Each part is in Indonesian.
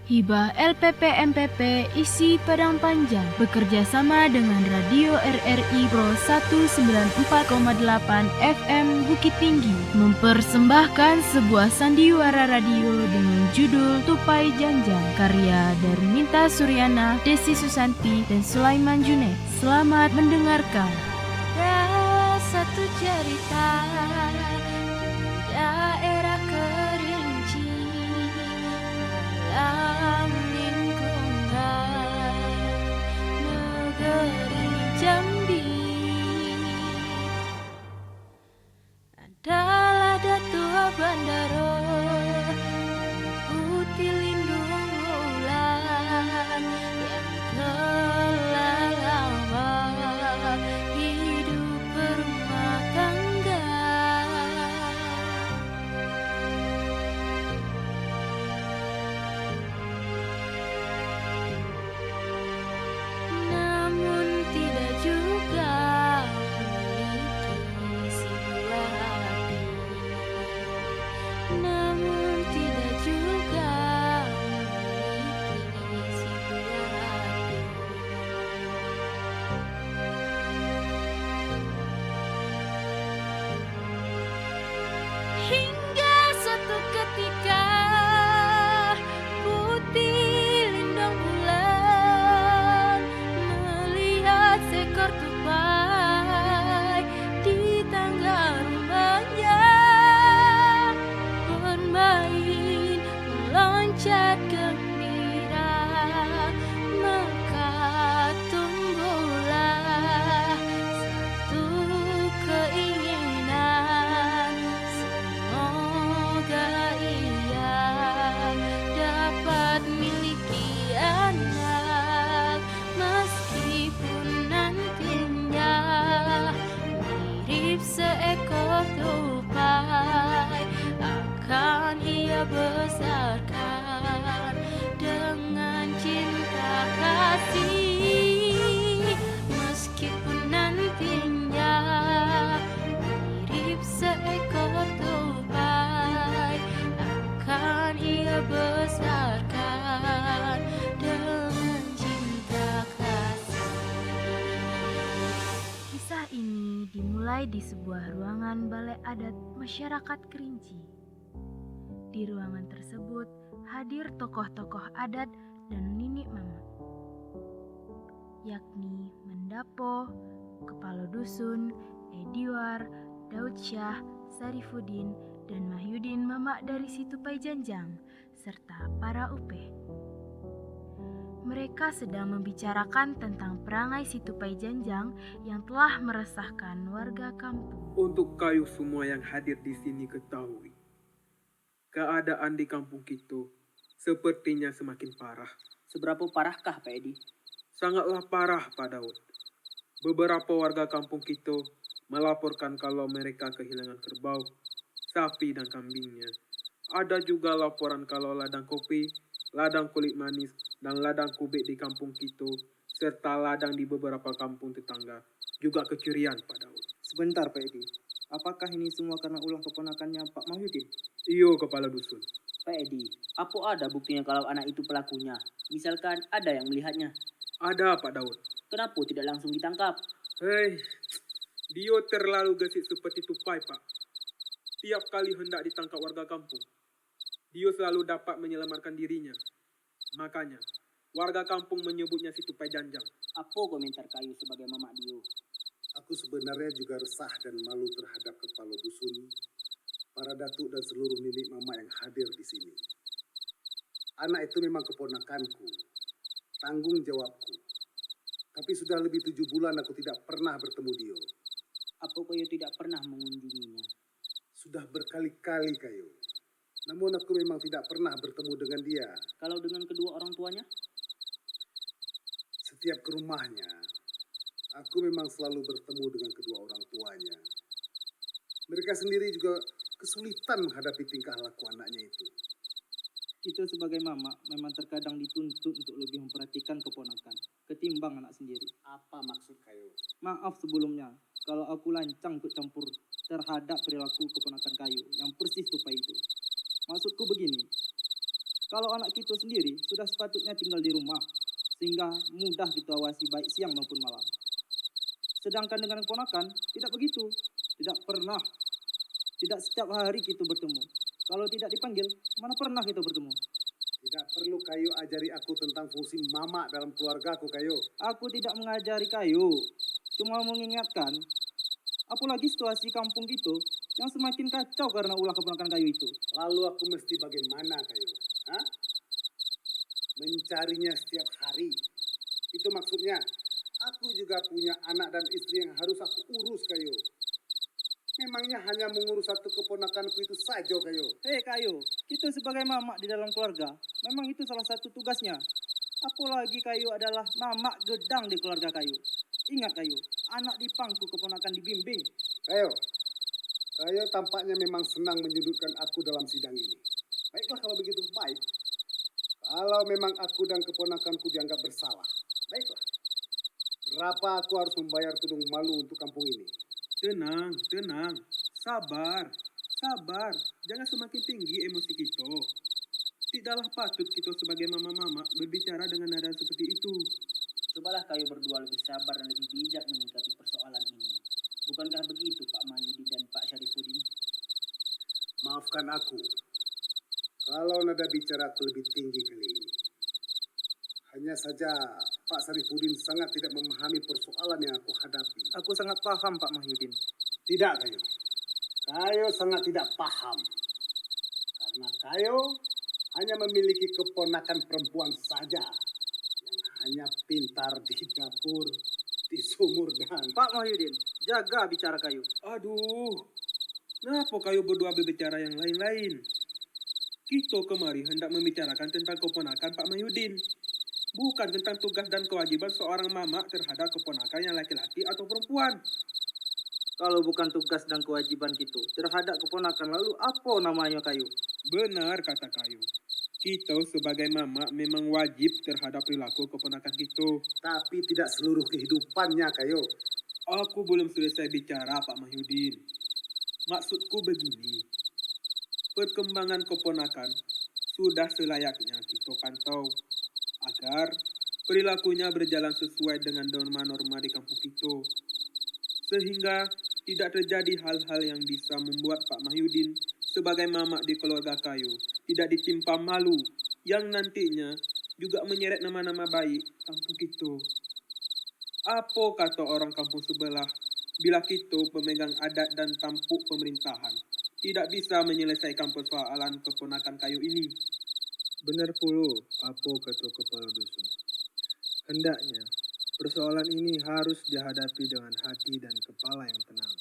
Hibah LPP MPP isi Padang Panjang bekerja sama dengan Radio RRI Pro 194,8 FM Bukit Tinggi mempersembahkan sebuah sandiwara radio dengan judul Tupai Janjang karya dari Minta Suryana, Desi Susanti, dan Sulaiman Junaid. Selamat mendengarkan. Ada satu cerita di daerah Kerinci dalam lingkungan negeri Jambi. Adalah Datua Bandaro putih lindung bulan yang telah lama hidup berumah tangga. Namun tidak juga memiliki si buah hati. Namun tidak juga memiliki si buah hati. Hingga suatu ketika putih lindung bulan melihat seekor tupai di tangga rumahnya bermain meloncat gembira, maka tumbuhlah satu keinginan, semoga ia dapat miliki anak meskipun nantinya mirip seekor tupai akan ia besarkan dengan cinta kasih. Meskipun nantinya mirip seekor tupai akan ia besarkan dengan cinta kasih. Kisah ini dimulai di sebuah ruangan balai adat masyarakat Kerinci. Di ruangan tersebut hadir tokoh-tokoh adat dan ninik mama, yakni Mendapo, Kepala Dusun, Ediwar, Daud Syah, Sarifudin, dan Mahyudin Mamak dari si Tupai Janjang, serta para upeh. Mereka sedang membicarakan tentang perangai si Tupai Janjang yang telah meresahkan warga kampung. Untuk kayu semua yang hadir di sini ketahui, keadaan di kampung kita sepertinya semakin parah. Seberapa parahkah Pak Edi? Sangatlah parah, Pak Daud. Beberapa warga kampung kita melaporkan kalau mereka kehilangan kerbau, sapi, dan kambingnya. Ada juga laporan kalau ladang kopi, ladang kulit manis, dan ladang kubik di kampung kita, serta ladang di beberapa kampung tetangga juga kecurian, Pak Daud. Sebentar Pak Edi, apakah ini semua karena ulah keponakannya Pak Mahyudin? Iyo, Kepala Dusun. Pak Edi, apa ada buktinya kalau anak itu pelakunya? Misalkan ada yang melihatnya. Ada, Pak Daud. Kenapa tidak langsung ditangkap? Hei, dia terlalu gesit seperti tupai, Pak. Tiap kali hendak ditangkap warga kampung, dia selalu dapat menyelamatkan dirinya. Makanya, warga kampung menyebutnya si Tupai Janjang. Apa komentar kayu sebagai mamak Dio? Aku sebenarnya juga resah dan malu terhadap kepala dusun, para datuk dan seluruh ninik mama yang hadir di sini. Anak itu memang keponakanku, tanggung jawabku. Tapi sudah lebih 7 bulan aku tidak pernah bertemu dia. Apa kayu tidak pernah mengunjunginya? Sudah berkali-kali kayu. Namun aku memang tidak pernah bertemu dengan dia. Kalau dengan kedua orang tuanya? Setiap ke rumahnya, aku memang selalu bertemu dengan kedua orang tuanya. Mereka sendiri juga kesulitan menghadapi tingkah laku anaknya itu. Kita sebagai mama memang terkadang dituntut untuk lebih memperhatikan keponakan ketimbang anak sendiri. Apa maksud kayu? Maaf sebelumnya kalau aku lancang ikut campur terhadap perilaku keponakan kayu yang persis tupai itu. Maksudku begini, Kalau anak kita sendiri sudah sepatutnya tinggal di rumah, sehingga mudah kita awasi baik siang maupun malam. Sedangkan dengan keponakan, tidak begitu. Tidak pernah. Tidak setiap hari kita bertemu. Kalau tidak dipanggil, mana pernah kita bertemu. Tidak perlu Kayu ajari aku tentang fungsi mama dalam keluargaku, Kayu. Aku tidak mengajari kayu, cuma mengingatkan. Apalagi situasi kampung gitu yang semakin kacau karena ulah keponakan kayu itu. Lalu aku mesti bagaimana, Kayu? Hah? Mencarinya setiap hari. Itu maksudnya. Aku juga punya anak dan istri yang harus aku urus, Kayu. Memangnya hanya mengurus satu keponakanku itu saja, Kayu. Hei kayu, kita sebagai mamak di dalam keluarga, memang itu salah satu tugasnya. Apalagi kayu adalah mamak gedang di keluarga kayu. Ingat kayu, anak di pangku keponakan dibimbing. Kayu, Kayu tampaknya memang senang menyudutkan aku dalam sidang ini. Baiklah kalau begitu, baik. Kalau memang aku dan keponakanku dianggap bersalah, baiklah. Berapa aku harus membayar tudung malu untuk kampung ini? Tenang, tenang. Sabar, sabar. Jangan semakin tinggi emosi kita. Tidaklah patut kita sebagai mama-mama berbicara dengan nada seperti itu. Cobalah kayu berdua lebih sabar dan lebih bijak menyikapi persoalan ini. Bukankah begitu Pak Mahyudin dan Pak Syarifuddin? Maafkan aku. Kalau nada bicaraku lebih tinggi kali ini. Hanya saja Pak Syarifuddin sangat tidak memahami persoalan yang aku hadapi. Aku sangat paham Pak Mahyudin. Tidak, Kayu. Kayu sangat tidak paham. Karena Kayu hanya memiliki keponakan perempuan saja. Yang hanya pintar di dapur, di sumur dan... Pak Mahyudin, jaga bicara kayu. Aduh, kenapa kayu berdua berbicara yang lain-lain? Kita kemari hendak membicarakan tentang keponakan Pak Mahyudin. Bukan tentang tugas dan kewajiban seorang mama terhadap keponakan yang laki-laki atau perempuan. Kalau bukan tugas dan kewajiban kita terhadap keponakan, lalu apa namanya kayu? Benar kata kayu. Kita sebagai mama memang wajib terhadap perilaku keponakan kita. Tapi tidak seluruh kehidupannya, Kayu. Aku belum selesai bicara Pak Mahyudin. Maksudku begini. Perkembangan keponakan sudah selayaknya kita pantau agar perilakunya berjalan sesuai dengan norma-norma di kampung kita. Sehingga tidak terjadi hal-hal yang bisa membuat Pak Mahyudin sebagai mamak di keluarga kayu tidak ditimpa malu yang nantinya juga menyeret nama-nama baik kampung kita. Apa kata orang kampung sebelah bila kita pemegang adat dan tampuk pemerintahan tidak bisa menyelesaikan persoalan keponakan kayu ini? Benar pula apa kata kepala dusun. Hendaknya persoalan ini harus dihadapi dengan hati dan kepala yang tenang,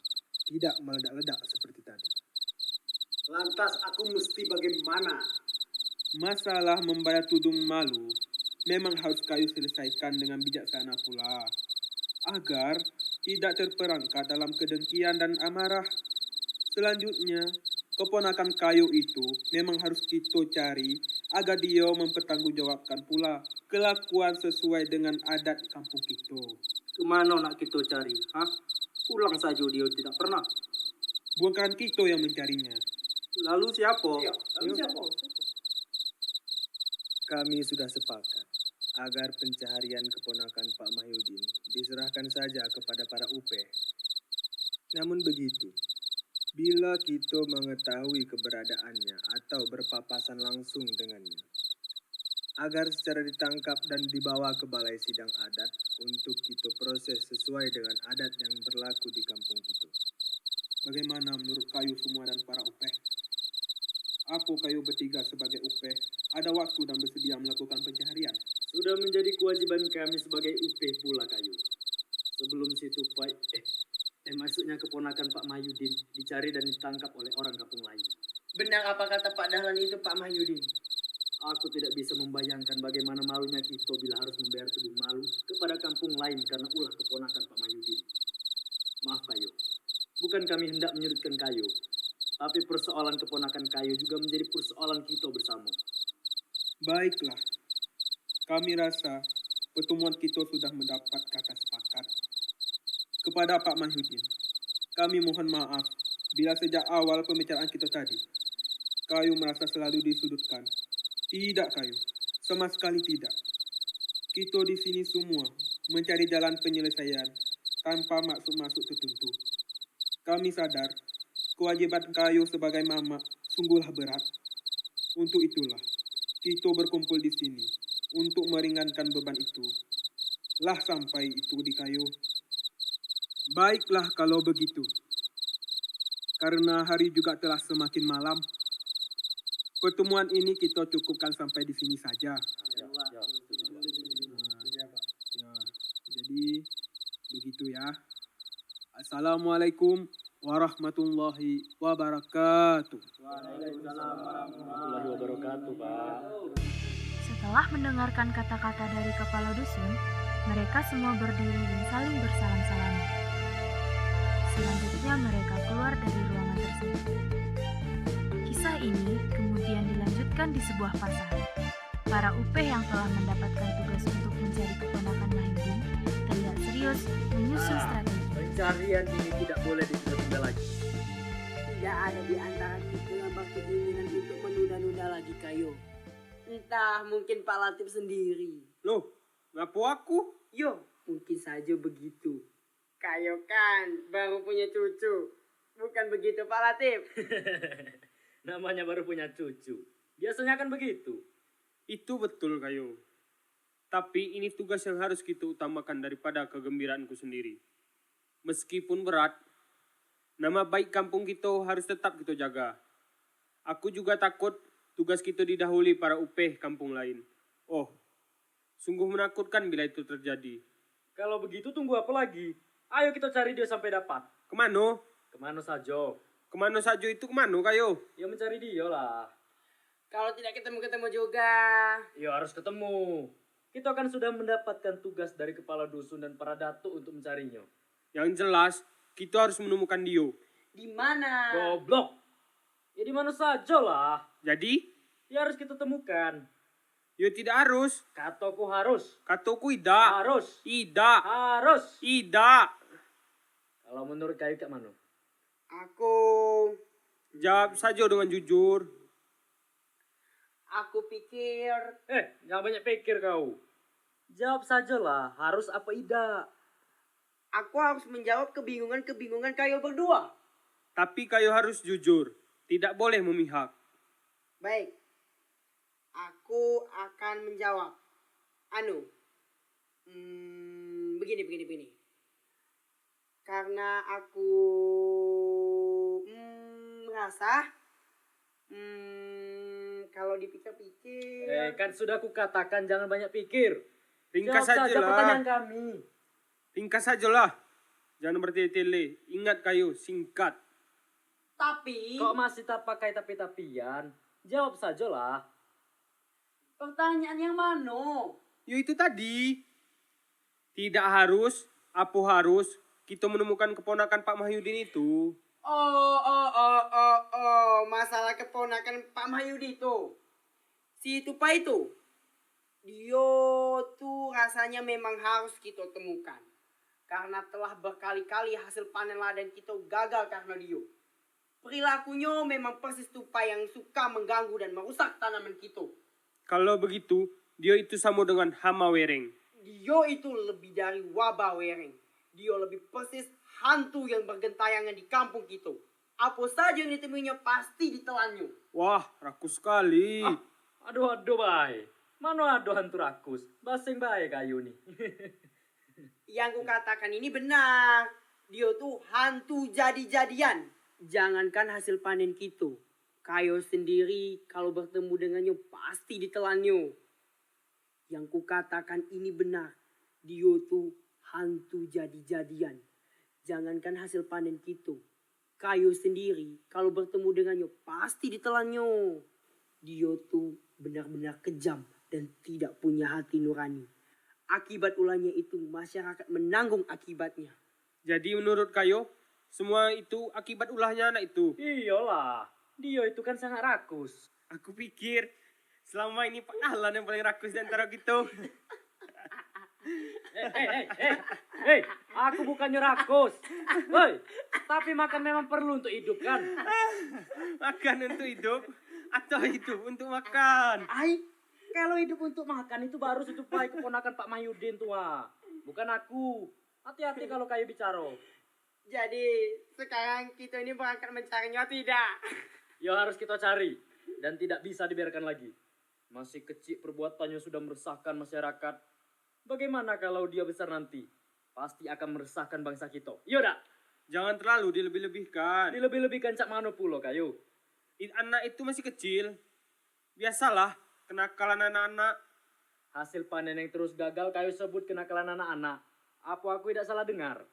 tidak meledak-ledak seperti tadi. Lantas aku mesti bagaimana? Masalah membayar tudung malu memang harus kayu selesaikan dengan bijaksana pula, agar tidak terperangkap dalam kedengkian dan amarah. Selanjutnya, keponakan kayu itu memang harus kita cari agar dia mempertanggungjawabkan pula kelakuan sesuai dengan adat kampung kita. Kemana nak kita cari? Hah? Pulang saja dia tidak pernah. Bukan kita yang mencarinya. Lalu siapa? Iya, lalu siapa? Kami sudah sepakat agar pencaharian keponakan Pak Mahyudin diserahkan saja kepada para UPE. Namun begitu, bila kita mengetahui keberadaannya atau berpapasan langsung dengannya, agar secara ditangkap dan dibawa ke balai sidang adat untuk kita proses sesuai dengan adat yang berlaku di kampung kita. Bagaimana menurut kayu semua dan para UPE? Apa kayu bertiga sebagai UPE ada waktu dan bersedia melakukan pencaharian? Sudah menjadi kewajiban kami sebagai UP pula kayu. Sebelum situ maksudnya keponakan Pak Mahyudin dicari dan ditangkap oleh orang kampung lain. Benar apa kata Pak Dahlan itu Pak Mahyudin? Aku tidak bisa membayangkan bagaimana malunya kita bila harus membayar tudung malu kepada kampung lain karena ulah keponakan Pak Mahyudin. Maaf kayu, bukan kami hendak menyudutkan kayu, tapi persoalan keponakan kayu juga menjadi persoalan kita bersama. Baiklah, kami rasa pertemuan kita sudah mendapat kata sepakat. Kepada Pak Mahyudin, kami mohon maaf bila sejak awal pembicaraan kita tadi, kayu merasa selalu disudutkan Tidak, Kayu. Sama sekali tidak. Kita di sini semua mencari jalan penyelesaian tanpa maksud-maksud tertentu. Kami sadar kewajiban Kayu sebagai mama sungguhlah berat. Untuk itulah kita berkumpul di sini untuk meringankan beban itu. Lah sampai itu di Kayu. Baiklah kalau begitu. Karena hari juga telah semakin malam. Pertemuan ini kita cukupkan sampai di sini saja. Jadi begitu ya. Assalamualaikum warahmatullahi wabarakatuh. Warahmatullahi wabarakatuh, Pak. Setelah mendengarkan kata-kata dari kepala dusun, mereka semua berdiri dan saling bersalam-salaman. Selanjutnya mereka keluar dari ruangan tersebut. Kisah ini kemudian dilanjutkan di sebuah pasar. Para upeh yang telah mendapatkan tugas untuk mencari keponakan Mahyudin terlihat serius menyusun strategi. Pencarian ini tidak boleh ditunda lagi. Tidak ada di antara kita yang berkeinginan untuk menunda-nunda lagi Kayo. Entah mungkin Pak Latif sendiri. Loh, ngapu aku? Yo, mungkin saja begitu. Kayo kan baru punya cucu. Bukan begitu Pak Latif? Namanya baru punya cucu. Biasanya kan begitu. Itu betul, Kayu. Tapi ini tugas yang harus kita utamakan daripada kegembiraanku sendiri. Meskipun berat, nama baik kampung kita harus tetap kita jaga. Aku juga takut tugas kita didahului para upeh kampung lain. Oh, sungguh menakutkan bila itu terjadi. Kalau begitu tunggu apa lagi? Ayo kita cari dia sampai dapat. Kemana? Kemana saja? Kemana saja itu kemana, Kayu? Ya mencari dia lah. Kalau tidak ketemu-ketemu juga. Ya harus ketemu. Kita kan sudah mendapatkan tugas dari kepala dusun dan para datuk untuk mencarinya. Yang jelas, kita harus menemukan dia. Di mana? Goblok. Ya di mana saja lah. Jadi, Ya harus kita temukan. ya tidak harus. Kataku harus. Kataku tidak. Harus. Tidak. Harus. Tidak. Kalau menurut kayu Kak Manu? Aku Jawab saja dengan jujur. pikir Jangan banyak pikir kau. Jawab sajalah, harus apa tidak. aku harus menjawab kebingungan Kayo berdua. Tapi Kayu harus jujur. Tidak boleh memihak. Baik. Aku akan menjawab. Begini. Karena aku merasa kalau dipikir-pikir Kan sudah kukatakan jangan banyak pikir. Ringkas Jawab saja sajalah. pertanyaan kami. Ringkas sajalah. Jangan bertele-tele. Ingat Kayu, singkat. tapi Kok masih tak pakai tapi-tapian? Jawab sajalah. pertanyaan yang mana? Ya itu tadi. Tidak harus, apa harus kita menemukan keponakan Pak Mahyudin itu. Masalah keponakan Pak Mahyudi itu. Si Tupa itu. Dia tuh rasanya memang harus kita temukan. Karena telah berkali-kali hasil panen ladang kita gagal karena dia. Perilakunya memang persis Tupa yang suka mengganggu dan merusak tanaman kita. Kalau begitu, dia itu sama dengan hama wereng. Dia itu lebih dari wabah wereng. Dia lebih persis hantu yang bergentayangan di kampung kita. Apa saja yang ditemuinya pasti ditelannya. Wah, rakus sekali. Aduh, bay. Mana ada hantu rakus? Basing baik kayu nih. Yang kukatakan ini benar. Dia tuh hantu jadi-jadian. Jangankan hasil panen kita. Kayo sendiri kalau bertemu dengannya pasti ditelannya. Yang kukatakan ini benar. Dia tuh hantu jadi-jadian. Jangankan hasil panen kita. Kayo sendiri kalau bertemu dengannya pasti ditelannya. Dia tuh benar-benar kejam dan tidak punya hati nurani. Akibat ulahnya itu masyarakat menanggung akibatnya. Jadi menurut Kayu, semua itu akibat ulahnya anak itu. Iyalah, dia itu kan sangat rakus. Aku pikir selama ini Pak Dahlan yang paling rakus di antara kita. Hei, aku bukannya rakus. Hei, tapi makan memang perlu untuk hidup kan? Makan untuk hidup. Atau itu untuk makan? Ai, kalau hidup untuk makan itu baru setupai keponakan Pak Mahyudin tua. Bukan aku. Hati-hati kalau kayu bicara. Jadi sekarang kita ini berangkat mencarinya tidak? Ya harus kita cari. Dan tidak bisa dibiarkan lagi. Masih kecil perbuatannya sudah meresahkan masyarakat. Bagaimana kalau dia besar nanti? Pasti akan meresahkan bangsa kita. Iya dak? Jangan terlalu dilebih-lebihkan. Dilebih-lebihkan cak mano pulo kayu. Anak itu masih kecil. Biasalah kenakalan anak-anak. Hasil panen yang terus gagal kayu sebut kenakalan anak-anak. Apa aku tidak salah dengar?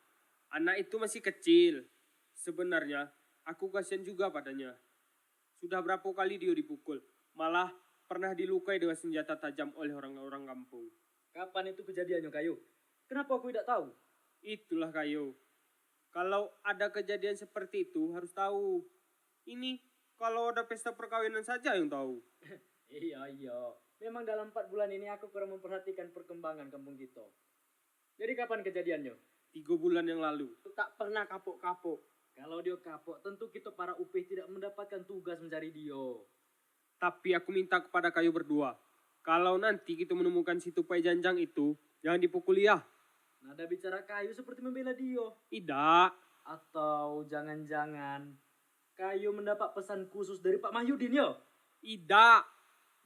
Anak itu masih kecil. Sebenarnya aku kasihan juga padanya. Sudah berapa kali dia dipukul. Malah pernah dilukai dengan senjata tajam oleh orang-orang kampung. Kapan itu kejadiannya kayu? Kenapa aku tidak tahu? Itulah kayu. Kalau ada kejadian seperti itu harus tahu. Ini kalau ada pesta perkawinan saja yang tahu. Iya. Memang dalam 4 bulan ini aku kurang memperhatikan perkembangan kampung kita. Jadi kapan kejadiannya? 3 bulan yang lalu. Tak pernah kapok-kapok. Kalau dia kapok, tentu kita para upih tidak mendapatkan tugas mencari dia. Tapi aku minta kepada kayu berdua. Kalau nanti kita menemukan si tupai janjang itu, jangan dipukuli ya. Nada bicara kayu seperti membela dia. Tidak. Atau jangan-jangan kayu mendapat pesan khusus dari Pak Mahyudin ya? Tidak.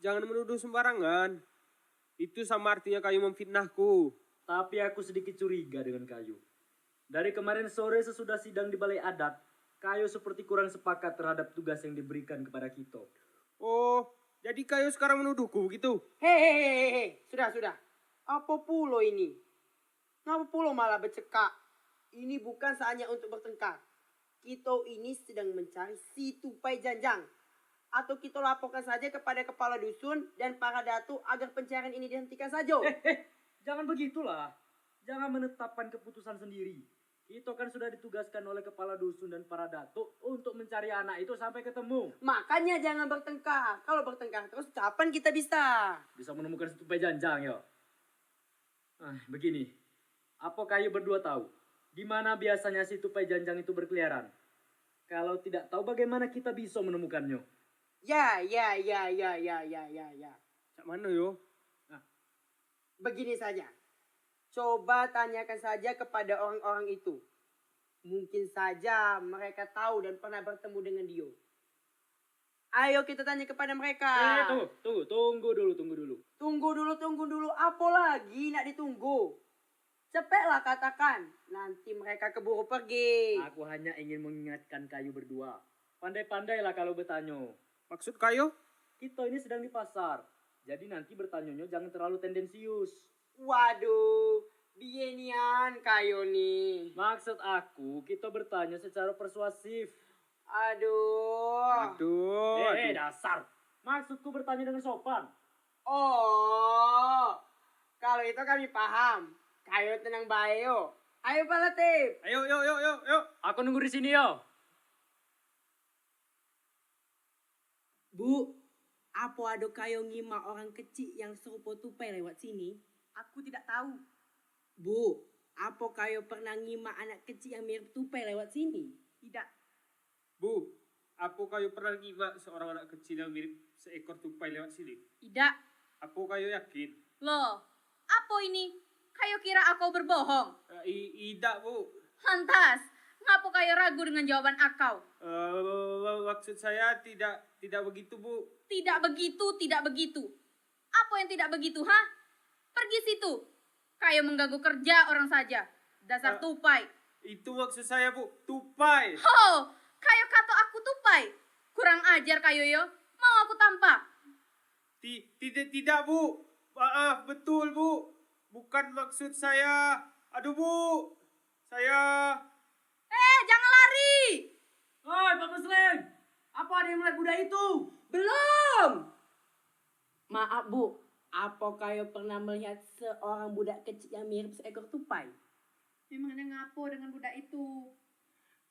Jangan menuduh sembarangan. Itu sama artinya kayu memfitnahku. Tapi aku sedikit curiga dengan kayu. Dari kemarin sore sesudah sidang di balai adat, kayu seperti kurang sepakat terhadap tugas yang diberikan kepada kita. Oh, jadi kayu sekarang menuduhku begitu? Hehehe, sudah. Apa pulo ini? Ngapa pulo malah bercekak? Ini bukan saatnya untuk bertengkar. Kita ini sedang mencari si tupai janjang. Atau kita laporkan saja kepada kepala dusun dan para datu agar pencarian ini dihentikan saja. Jangan begitulah. Jangan menetapkan keputusan sendiri. Kita kan sudah ditugaskan oleh kepala dusun dan para datuk untuk mencari anak itu sampai ketemu. Makanya jangan bertengkar. Kalau bertengkar terus kapan kita bisa? Bisa menemukan si tupai janjang ya. Begini. Apa kayu berdua tahu? Di mana biasanya si tupai janjang itu berkeliaran? Kalau tidak tahu bagaimana kita bisa menemukannya? Ya. Cak mana yo? Begini saja. Coba tanyakan saja kepada orang-orang itu. Mungkin saja mereka tahu dan pernah bertemu dengan dia. Ayo kita tanya kepada mereka. Tunggu dulu. Tunggu dulu. Apa lagi nak ditunggu? Cepatlah katakan. Nanti mereka keburu pergi. Aku hanya ingin mengingatkan kayu berdua. Pandai-pandailah kalau bertanya. Maksud kayu? Kita ini sedang di pasar. Jadi nanti bertanyanya jangan terlalu tendensius. Waduh, bienian kayu nih. Maksud aku, kita bertanya secara persuasif. Aduh. Dasar. Maksudku bertanya dengan sopan. Oh, kalau itu kami paham. Kayu tenang bayo. Ayo Pak Latif. Ayo. Aku nunggu di sini yo. Bu, apa ada kayu ngima orang kecil yang serupa tupai lewat sini? Aku tidak tahu. Bu, apa kayu pernah ngima anak kecil yang mirip tupai lewat sini? Tidak. Bu, apa kayu pernah ngimak seorang anak kecil yang mirip seekor tupai lewat sini? Tidak. Apa kayu yakin? Loh, apa ini? Kayo kira aku berbohong? Tidak, Bu. Lantas, ngapa kayo ragu dengan jawaban akau? Maksud saya tidak begitu, Bu. Tidak begitu. Apa yang tidak begitu, ha? Pergi situ. Kayo mengganggu kerja orang saja. Dasar tupai. Itu maksud saya, Bu. Tupai. Ho, kayo kata aku tupai. Kurang ajar kayo yo. Mau aku tampak? Tidak, Bu. Maaf, betul, Bu. Bukan maksud saya. Aduh, Bu. Saya... Jangan lari. Hoi, Pak Muslim. Apa ada yang melihat budak itu? Belum. Maaf Bu, apa kayu pernah melihat seorang budak kecil yang mirip seekor tupai? Memangnya ngapo dengan budak itu?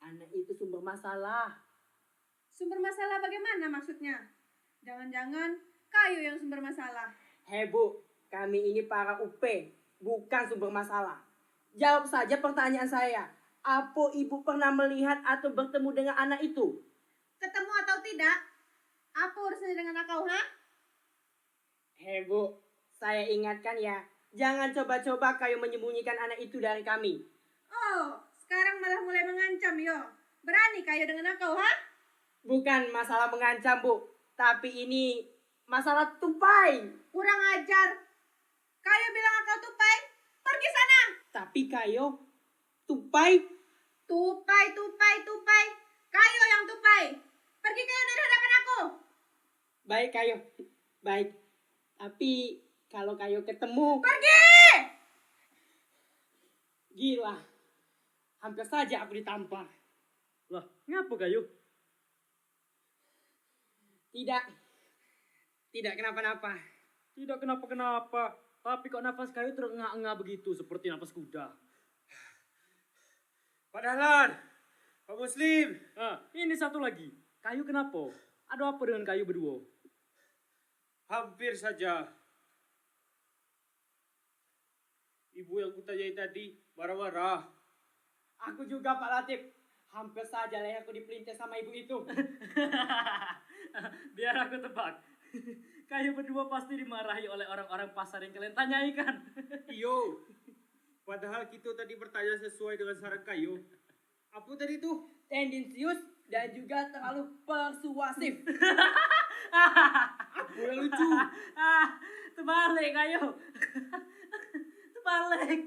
Anak itu sumber masalah. Sumber masalah bagaimana maksudnya? Jangan-jangan kayu yang sumber masalah. Hei Bu, kami ini para UP, bukan sumber masalah. Jawab saja pertanyaan saya. Apa Ibu pernah melihat atau bertemu dengan anak itu? Ketemu atau tidak? Apa urusannya dengan kau, ha? Bu, saya ingatkan ya, jangan coba-coba kayu menyembunyikan anak itu dari kami. Oh, sekarang malah mulai mengancam, yo. Berani kayo dengan kau, ha? Bukan masalah mengancam, Bu, tapi ini masalah tupai. Kurang ajar. Kayo bilang kau tupai, pergi sana. Tapi kayo tupai. Tupai. Kayo yang tupai. Pergi kayo dari hadapan aku. Baik kayo, baik. Tapi kalau kayo ketemu, Pergi! gila. Hampir saja aku ditampar. Lah, ngapa kayu? Tidak kenapa-napa. Tidak kenapa-kenapa. Tapi kok nafas kayu terengah-engah begitu seperti nafas kuda. Pak Dahlan, Pak Muslim. Nah, ini satu lagi. Kayu kenapa? Ada apa dengan kayu berdua? Hampir saja. Ibu yang kutanyai tadi marah-marah. Aku juga Pak Latif. Hampir saja leherku dipelintir sama ibu itu. Biar aku tebak. Kayu berdua pasti dimarahi oleh orang-orang pasar yang kalian tanyai kan? Iyo. Padahal kita tadi bertanya sesuai dengan saran kayu. Apa tadi tuh? Tendensius dan juga terlalu persuasif. Apa yang lucu? Terbalik kayu. Terbalik.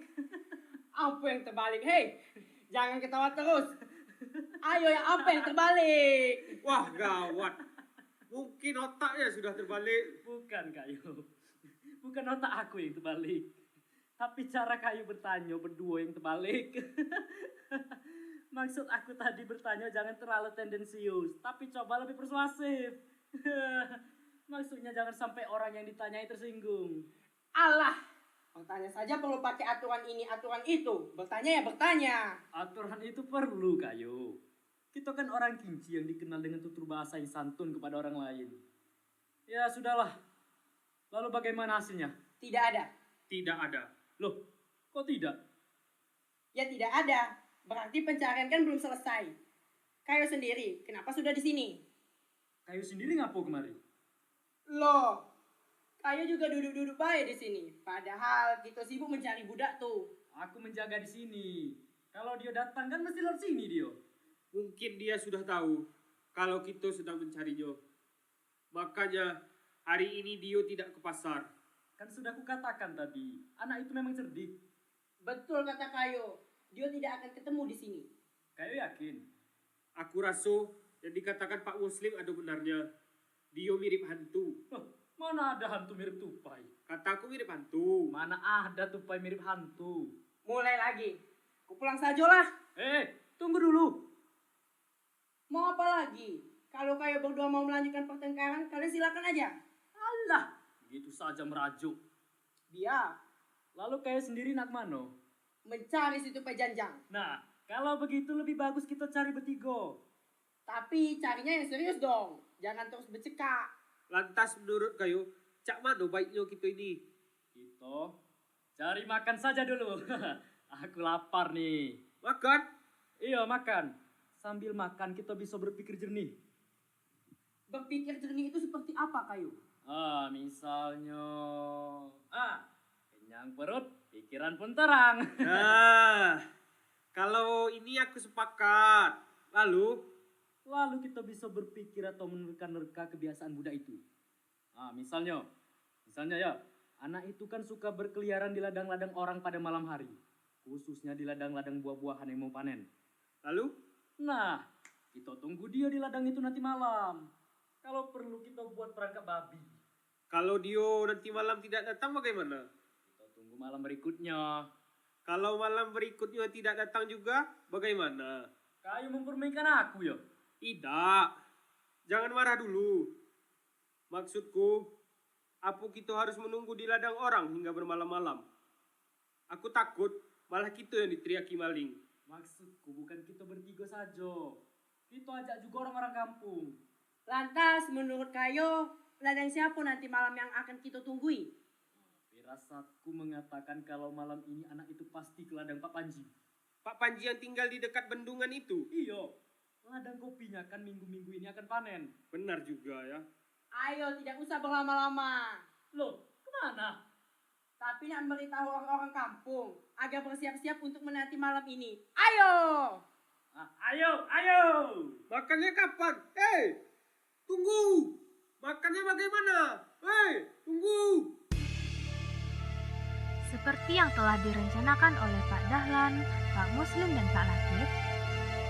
Apa yang terbalik? Hei, jangan ketawa terus. Ayo yang apa yang terbalik? Wah, gawat. Mungkin otaknya sudah terbalik. Bukan kayu. Bukan otak aku yang terbalik. Tapi cara kayu bertanya berdua yang terbalik. Maksud aku tadi bertanya jangan terlalu tendensius. Tapi coba lebih persuasif. Maksudnya jangan sampai orang yang ditanyai tersinggung. Allah, bertanya saja perlu pakai aturan ini, aturan itu. Bertanya ya bertanya. Aturan itu perlu kayu. Kita kan orang Kinci yang dikenal dengan tutur bahasa yang santun kepada orang lain. Ya sudahlah. Lalu bagaimana hasilnya? Tidak ada. Tidak ada. Loh, kok tidak? Ya tidak ada. Berarti pencarian kan belum selesai. Kayu sendiri, kenapa sudah di sini? Kayu sendiri ngapo kemari? Loh, kayu juga duduk-duduk baik di sini. Padahal kita sibuk mencari budak tuh. Aku menjaga di sini. Kalau dia datang kan mesti lewat sini dia. Mungkin dia sudah tahu kalau kita sedang mencarinya. Makanya hari ini dia tidak ke pasar. Kan sudah kukatakan tadi, anak itu memang cerdik. Betul kata Kayu, dia tidak akan ketemu di sini. Kayu yakin? Aku rasa yang dikatakan Pak Muslim ada benarnya. Dia mirip hantu. Oh, mana ada hantu mirip tupai? Kataku mirip hantu. Mana ada tupai mirip hantu? Mulai lagi. Aku pulang sajalah. Tunggu dulu. Mau apa lagi? Kalau Kayu berdua mau melanjutkan pertengkaran, kalian silakan aja. Alah, begitu saja merajuk. Dia Lalu Kayu sendiri nak mano? mencari si tupai janjang. Nah, kalau begitu lebih bagus kita cari bertiga. Tapi carinya yang serius dong. Jangan terus bercekak. Lantas menurut kayu, cak mana baiknya kita ini? Kita cari makan saja dulu. Aku lapar nih. Makan? Iya, makan. Sambil makan kita bisa berpikir jernih. Berpikir jernih itu seperti apa Kayu? Misalnya kenyang perut, pikiran pun terang. Nah, kalau ini aku sepakat. Lalu Kita bisa berpikir atau menerka-nerka kebiasaan budak itu. Misalnya ya, anak itu kan suka berkeliaran di ladang-ladang orang pada malam hari. Khususnya di ladang-ladang buah-buahan yang mau panen. Lalu? Nah, kita tunggu dia di ladang itu nanti malam. Kalau perlu kita buat perangkap babi. Kalau dia nanti malam tidak datang bagaimana? Kita tunggu malam berikutnya. Kalau malam berikutnya tidak datang juga, bagaimana? Kayu mempermainkan aku ya? Tidak. Jangan marah dulu. Maksudku, apa kita harus menunggu di ladang orang hingga bermalam-malam? Aku takut malah kita yang diteriaki maling. Maksudku bukan kita bertiga saja. Kita ajak juga orang-orang kampung. Lantas menurut Kayu, ladang siapa nanti malam yang akan kita tunggui? Firasatku mengatakan kalau malam ini anak itu pasti ke ladang Pak Panji. Pak Panji yang tinggal di dekat bendungan itu? Iya, ladang kopinya kan minggu-minggu ini akan panen. Benar juga ya. Ayo, tidak usah berlama-lama. Loh, kemana? Tapi nak memberitahu orang-orang kampung agar bersiap-siap untuk menanti malam ini. Ayo! Ayo! Makannya kapan? Tunggu! Makannya bagaimana? Tunggu! Seperti yang telah direncanakan oleh Pak Dahlan, Pak Muslim, dan Pak Latif,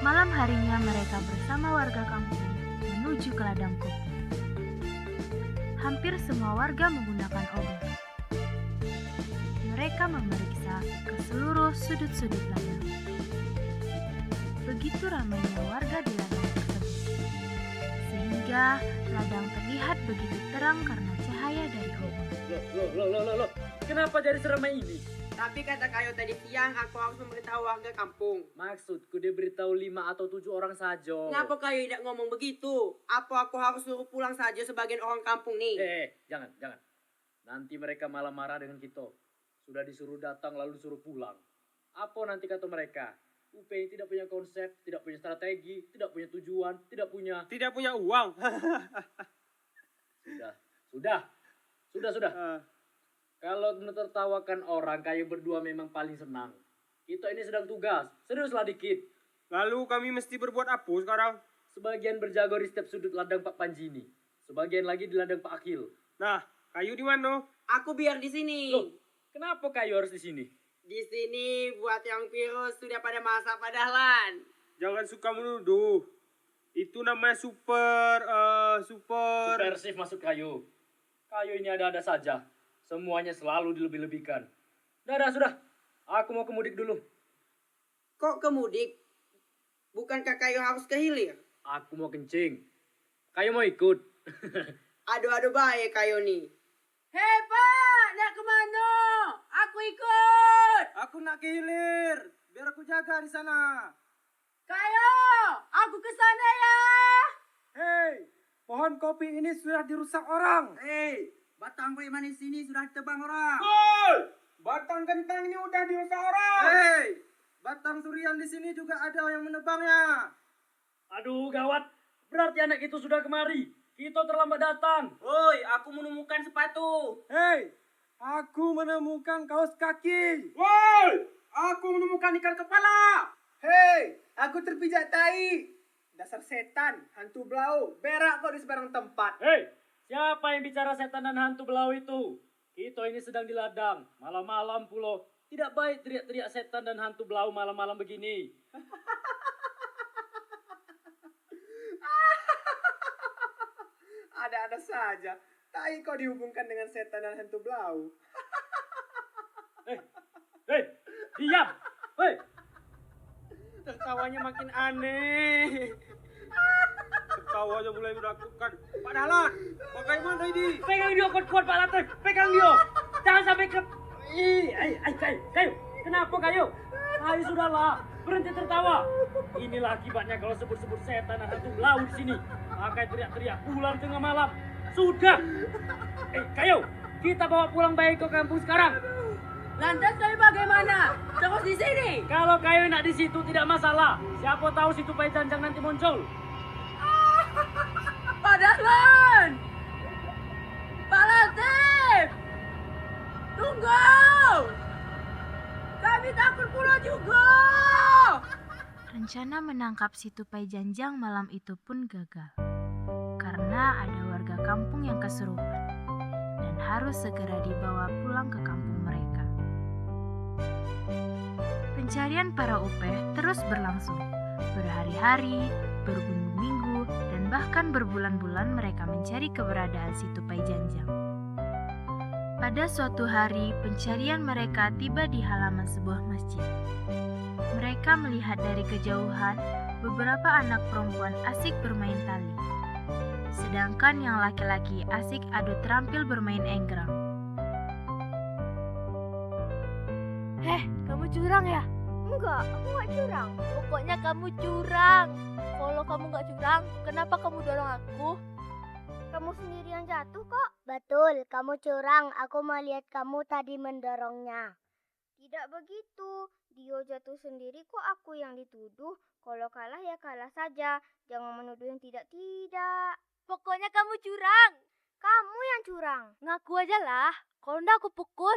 malam harinya mereka bersama warga kampung menuju ke ladang kopi. Hampir semua warga menggunakan obor. Mereka memeriksa ke seluruh sudut-sudut ladang. Begitu ramainya warga di ladang tersebut, sehingga ladang terlihat begitu terang karena cahaya dari obor. Loh. Kenapa jadi seramai ini? Tapi kata Kayo tadi siang aku harus memberitahu warga kampung. Maksudku dia beritahu 5 atau 7 orang saja. Kenapa Kayo tidak ngomong begitu? Apa aku harus suruh pulang saja sebagian orang kampung nih? Jangan. Nanti mereka malah marah dengan kita. Sudah disuruh datang lalu disuruh pulang. Apa nanti kata mereka? UP tidak punya konsep, tidak punya strategi, tidak punya tujuan, tidak punya uang. Sudah. Kalau menertawakan orang, kayu berdua memang paling senang. Kita ini sedang tugas, seriuslah dikit. Lalu kami mesti berbuat apa sekarang? Sebagian berjaga di setiap sudut ladang Pak Panjini. Sebagian lagi di ladang Pak Akil. Nah, Kayu di mana? Aku biar di sini. Loh, kenapa kayu harus di sini? Di sini buat yang virus sudah pada masak Pak Dahlan. Jangan suka menuduh. Itu namanya Subversif masuk kayu. Kayu ini ada-ada saja. Semuanya selalu dilebih-lebihkan. Sudah. Aku mau kemudik dulu. Kok kemudik? Bukankah Kayo harus ke hilir? Aku mau kencing. Kayu mau ikut? Aduh baik Kayo nih. Hei Pak, nak kemana? Aku ikut. Aku nak ke hilir, biar aku jaga di sana. Kayo, aku ke sana ya. Hei, pohon kopi ini sudah dirusak orang. Hei, batang kue manis ini sudah ditebang orang. Batang kentangnya udah dirusak orang. Hei, batang durian di sini juga ada yang menebangnya. Aduh, gawat. Berarti anak itu sudah kemari. Kita terlambat datang. Woi, aku menemukan sepatu. Hei, aku menemukan kaos kaki. Woi, aku menemukan ikan kepala. Hei, aku terpijak tai. Dasar setan, hantu belau, berak kok di sebarang tempat. Hei, siapa yang bicara setan dan hantu belau itu? Kita ini sedang di ladang, malam-malam pula. Tidak baik teriak-teriak setan dan hantu belau malam-malam begini. Ada-ada saja. Tai kau dihubungkan dengan setan dan hantu belau. Hei, diam. Hei, Tertawanya makin aneh. Tertawanya mulai menakutkan. Pak Dahlan, bagaimana ini? pegang dia kuat-kuat Pak Latif. Pegang dia. Jangan sampai ke... Kayu. Kenapa kayu? Kayu sudahlah. Berhenti tertawa. Inilah akibatnya kalau sebut-sebut setan dan hantu belau di sini. Pakai teriak-teriak ular tengah malam. Sudah. Kayu, kita bawa pulang bayi ke kampung sekarang. Lantas Kayo bagaimana? Terus di sini? Kalau kayu nak di situ tidak masalah. Siapa tahu situ Pai Janjang nanti muncul. Pak Dahlan! Pak Latif! Tunggu! Kami takut pula juga! Rencana menangkap si Tupai Janjang malam itu pun gagal. Karena ada warga kampung yang kesurupan dan harus segera dibawa pulang ke kampung mereka. Pencarian para upeh terus berlangsung. Berhari-hari, berminggu-minggu, dan bahkan berbulan-bulan mereka mencari keberadaan si Tupai Janjang. Pada suatu hari, pencarian mereka tiba di halaman sebuah masjid. Mereka melihat dari kejauhan beberapa anak perempuan asik bermain tali. Sedangkan yang laki-laki asik adu terampil bermain enggrang. Kamu curang ya? Enggak, aku nggak curang. Pokoknya kamu curang. Kalau kamu nggak curang, kenapa kamu dorong aku? Kamu sendiri yang jatuh kok. Betul, kamu curang. Aku melihat kamu tadi mendorongnya. Tidak begitu. Dia jatuh sendiri kok aku yang dituduh. Kalau kalah ya kalah saja. Jangan menuduh yang tidak-tidak. Pokoknya kamu curang. Kamu yang curang. Ngaku aja lah. Kalau enggak aku pukul.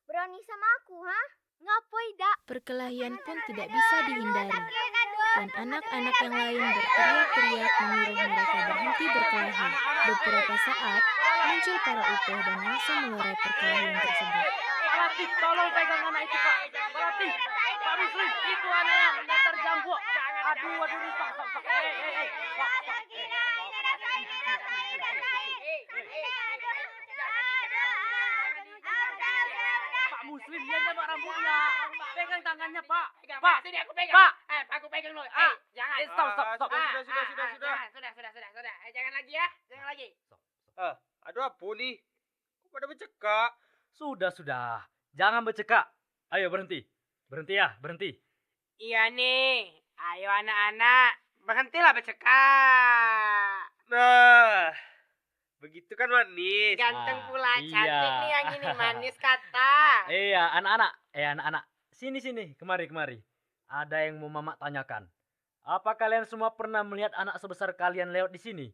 Berani sama aku, ha? Ngapain dak? Perkelahian pun tidak bisa dihindari, dan anak-anak yang lain berteriak-teriak menyuruh mereka berhenti berkelahi. Beberapa saat, muncul para upeh dan langsung melerai perkelahian tersebut. Pak Latif, tolong pegang anak itu, Pak. Pak Latif, Pak Muslim, itu anaknya nggak terjangkau. Aduh, Pak. Pak Muslim, dia jambak rambutnya. Pegang tangannya, Pak. Pak, sini aku pegang. Pak, aku pegang lo. Jangan. Stop. Sudah. Jangan lagi ya. Jangan lagi. Aduh apa nih? Kok pada bercekak? Sudah. Jangan bercekak. Ayo berhenti. Berhenti. Iya nih. Ayo anak-anak. Berhentilah bercekak. Nah, begitu kan manis. Ganteng pula, iya. cantik nih yang ini manis kata. Iya, anak-anak. Sini. Kemari. Ada yang mau Mama tanyakan. Apa kalian semua pernah melihat anak sebesar kalian lewat di sini?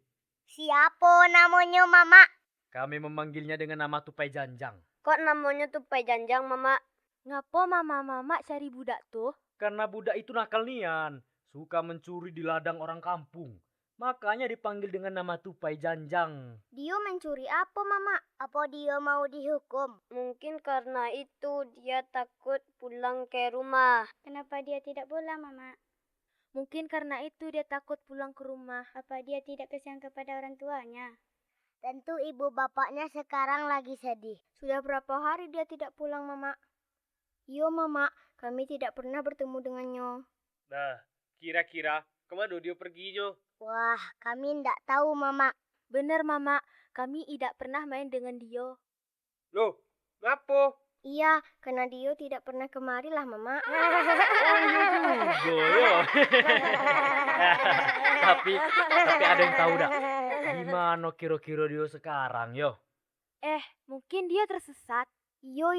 Siapa namanya, Mama? Kami memanggilnya dengan nama Tupai Janjang. Kok namanya Tupai Janjang, Mama? Ngapa Mama cari budak tuh? Karena budak itu nakal nian. Suka mencuri di ladang orang kampung. Makanya dipanggil dengan nama Tupai Janjang. Dia mencuri apa, Mama? Apa dia mau dihukum? Mungkin karena itu dia takut pulang ke rumah. Kenapa dia tidak pulang, Mama? Mungkin karena itu dia takut pulang ke rumah. Apa dia tidak kasihan kepada orang tuanya? Tentu ibu bapaknya sekarang lagi sedih. Sudah berapa hari dia tidak pulang, Mama? Iya, Mama. Kami tidak pernah bertemu dengannya. Nah, kira-kira kemana dia perginya? Wah, kami tidak tahu, Mama. Benar, Mama. Kami tidak pernah main dengan dia. Loh, ngapa? Iya, karena dia tidak pernah kemari lah, Mama. Goyo. tapi ada yang tahu dah. Gimana kira-kira dia sekarang, yo? Mungkin dia tersesat. Yo,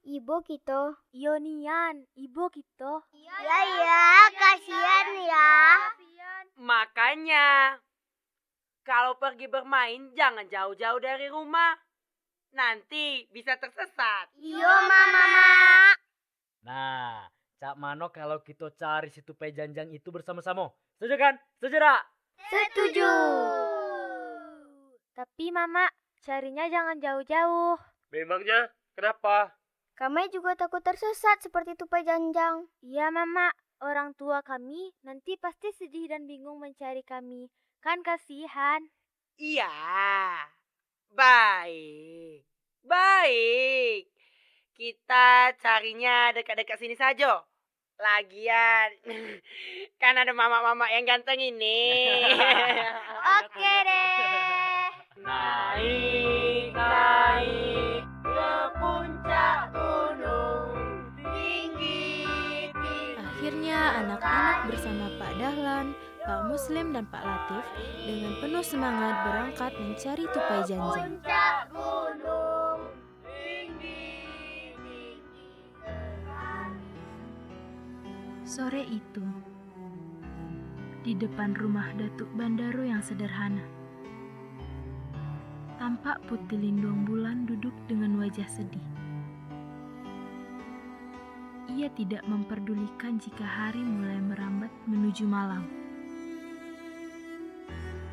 ibu kita. Yo nian, ibu kita. Iya, kasihan ya. Makanya, kalau pergi bermain jangan jauh-jauh dari rumah. Nanti bisa tersesat. Yo, Mama. Nah, Cak Mano kalau kita cari si Tupai Janjang itu bersama-sama. Setuju kan? Setuju tak? Setuju. Tapi Mama, carinya jangan jauh-jauh. Memangnya kenapa? Kami juga takut tersesat seperti Tupai Janjang. Iya, Mama. Orang tua kami nanti pasti sedih dan bingung mencari kami. Kan kasihan. Iya. Baik. Kita carinya dekat-dekat sini saja. Lagian, kan ada mama-mama yang ganteng ini. Oke deh. Naik ke puncak gunung tinggi. Akhirnya anak-anak bersama Pak Dahlan, Pak Muslim dan Pak Latif dengan penuh semangat berangkat mencari Tupai Janjang. Puncak gunung. Sore itu, di depan rumah Datuk Bandaro yang sederhana, tampak Putih Lindung Bulan duduk dengan wajah sedih. Ia tidak memperdulikan jika hari mulai merambat menuju malam.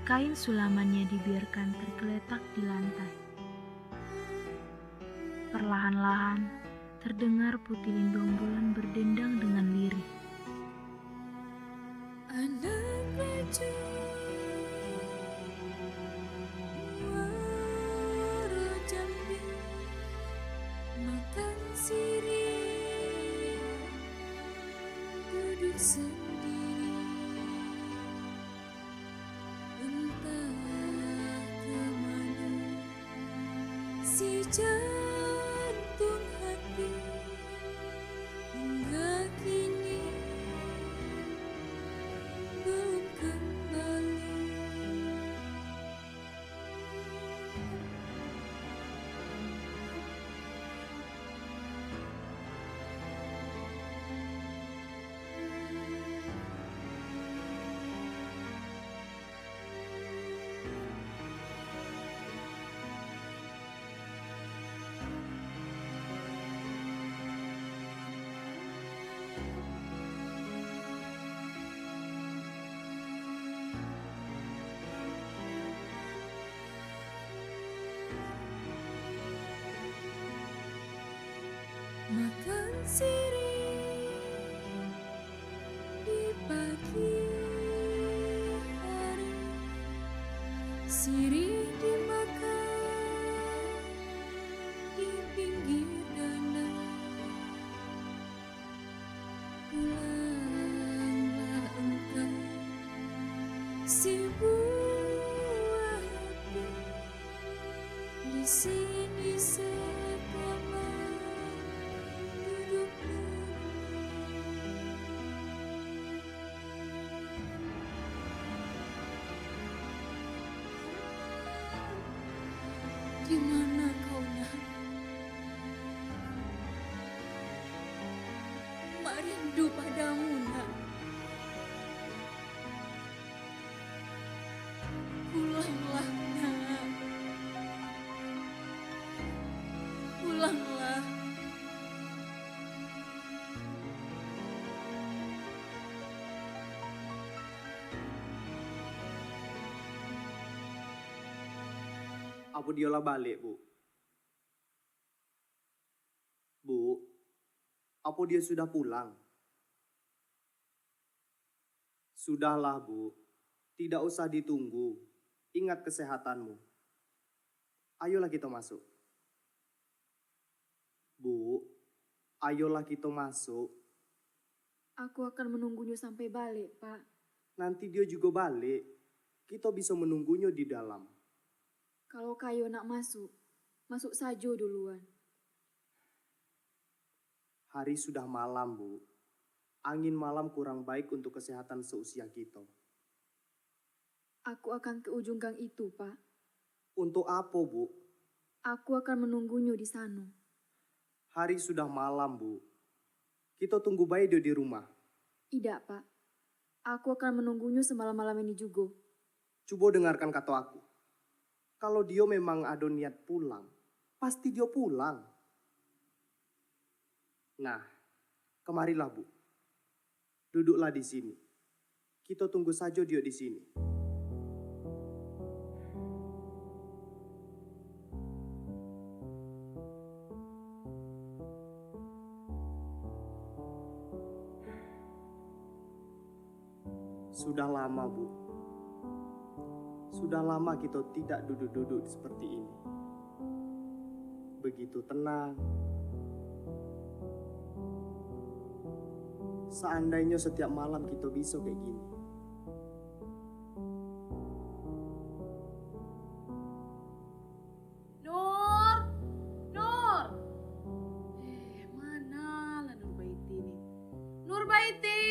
Kain sulamannya dibiarkan tergeletak di lantai. Perlahan-lahan terdengar Putih Lindung Bulan berdendang dengan lirih. Anak baju muara Jambi makan sirih duduk sendiri entah kemana si jantung hati hingga kini belum kembali. makan sirih di pagi hari, sirih dimakan di pinggir danau. Pulanglah engkau, si buah hati, di sini setelah dudukmu. Di mana kau nak? Mak rindu padamu nak. Pulanglah nak. Pulanglah. Apa diolah balik, Bu? Bu, apa dia sudah pulang? Sudahlah, Bu. Tidak usah ditunggu. Ingat kesehatanmu. Ayolah kita masuk. Bu, ayolah kita masuk. Aku akan menunggunya sampai balik, Pak. Nanti dia juga balik. Kita bisa menunggunya di dalam. Kalau kayo nak masuk, masuk saja duluan. Hari sudah malam, Bu. Angin malam kurang baik untuk kesehatan seusia kita. Aku akan ke ujung gang itu, Pak. Untuk apa, Bu? Aku akan menunggunya di sana. Hari sudah malam, Bu. Kita tunggu bayi dia di rumah. Tidak, Pak. Aku akan menunggunya semalam-malam ini juga. Coba dengarkan kata aku. Kalau dia memang ada niat pulang, pasti dia pulang. Nah, kemarilah, Bu. Duduklah di sini. Kita tunggu saja dia di sini. Sudah lama, Bu. Sudah lama kita tidak duduk-duduk seperti ini. Begitu tenang. Seandainya setiap malam kita bisa kayak gini. Nur! Nur! Mana lah Nurbaiti ini? Nurbaiti!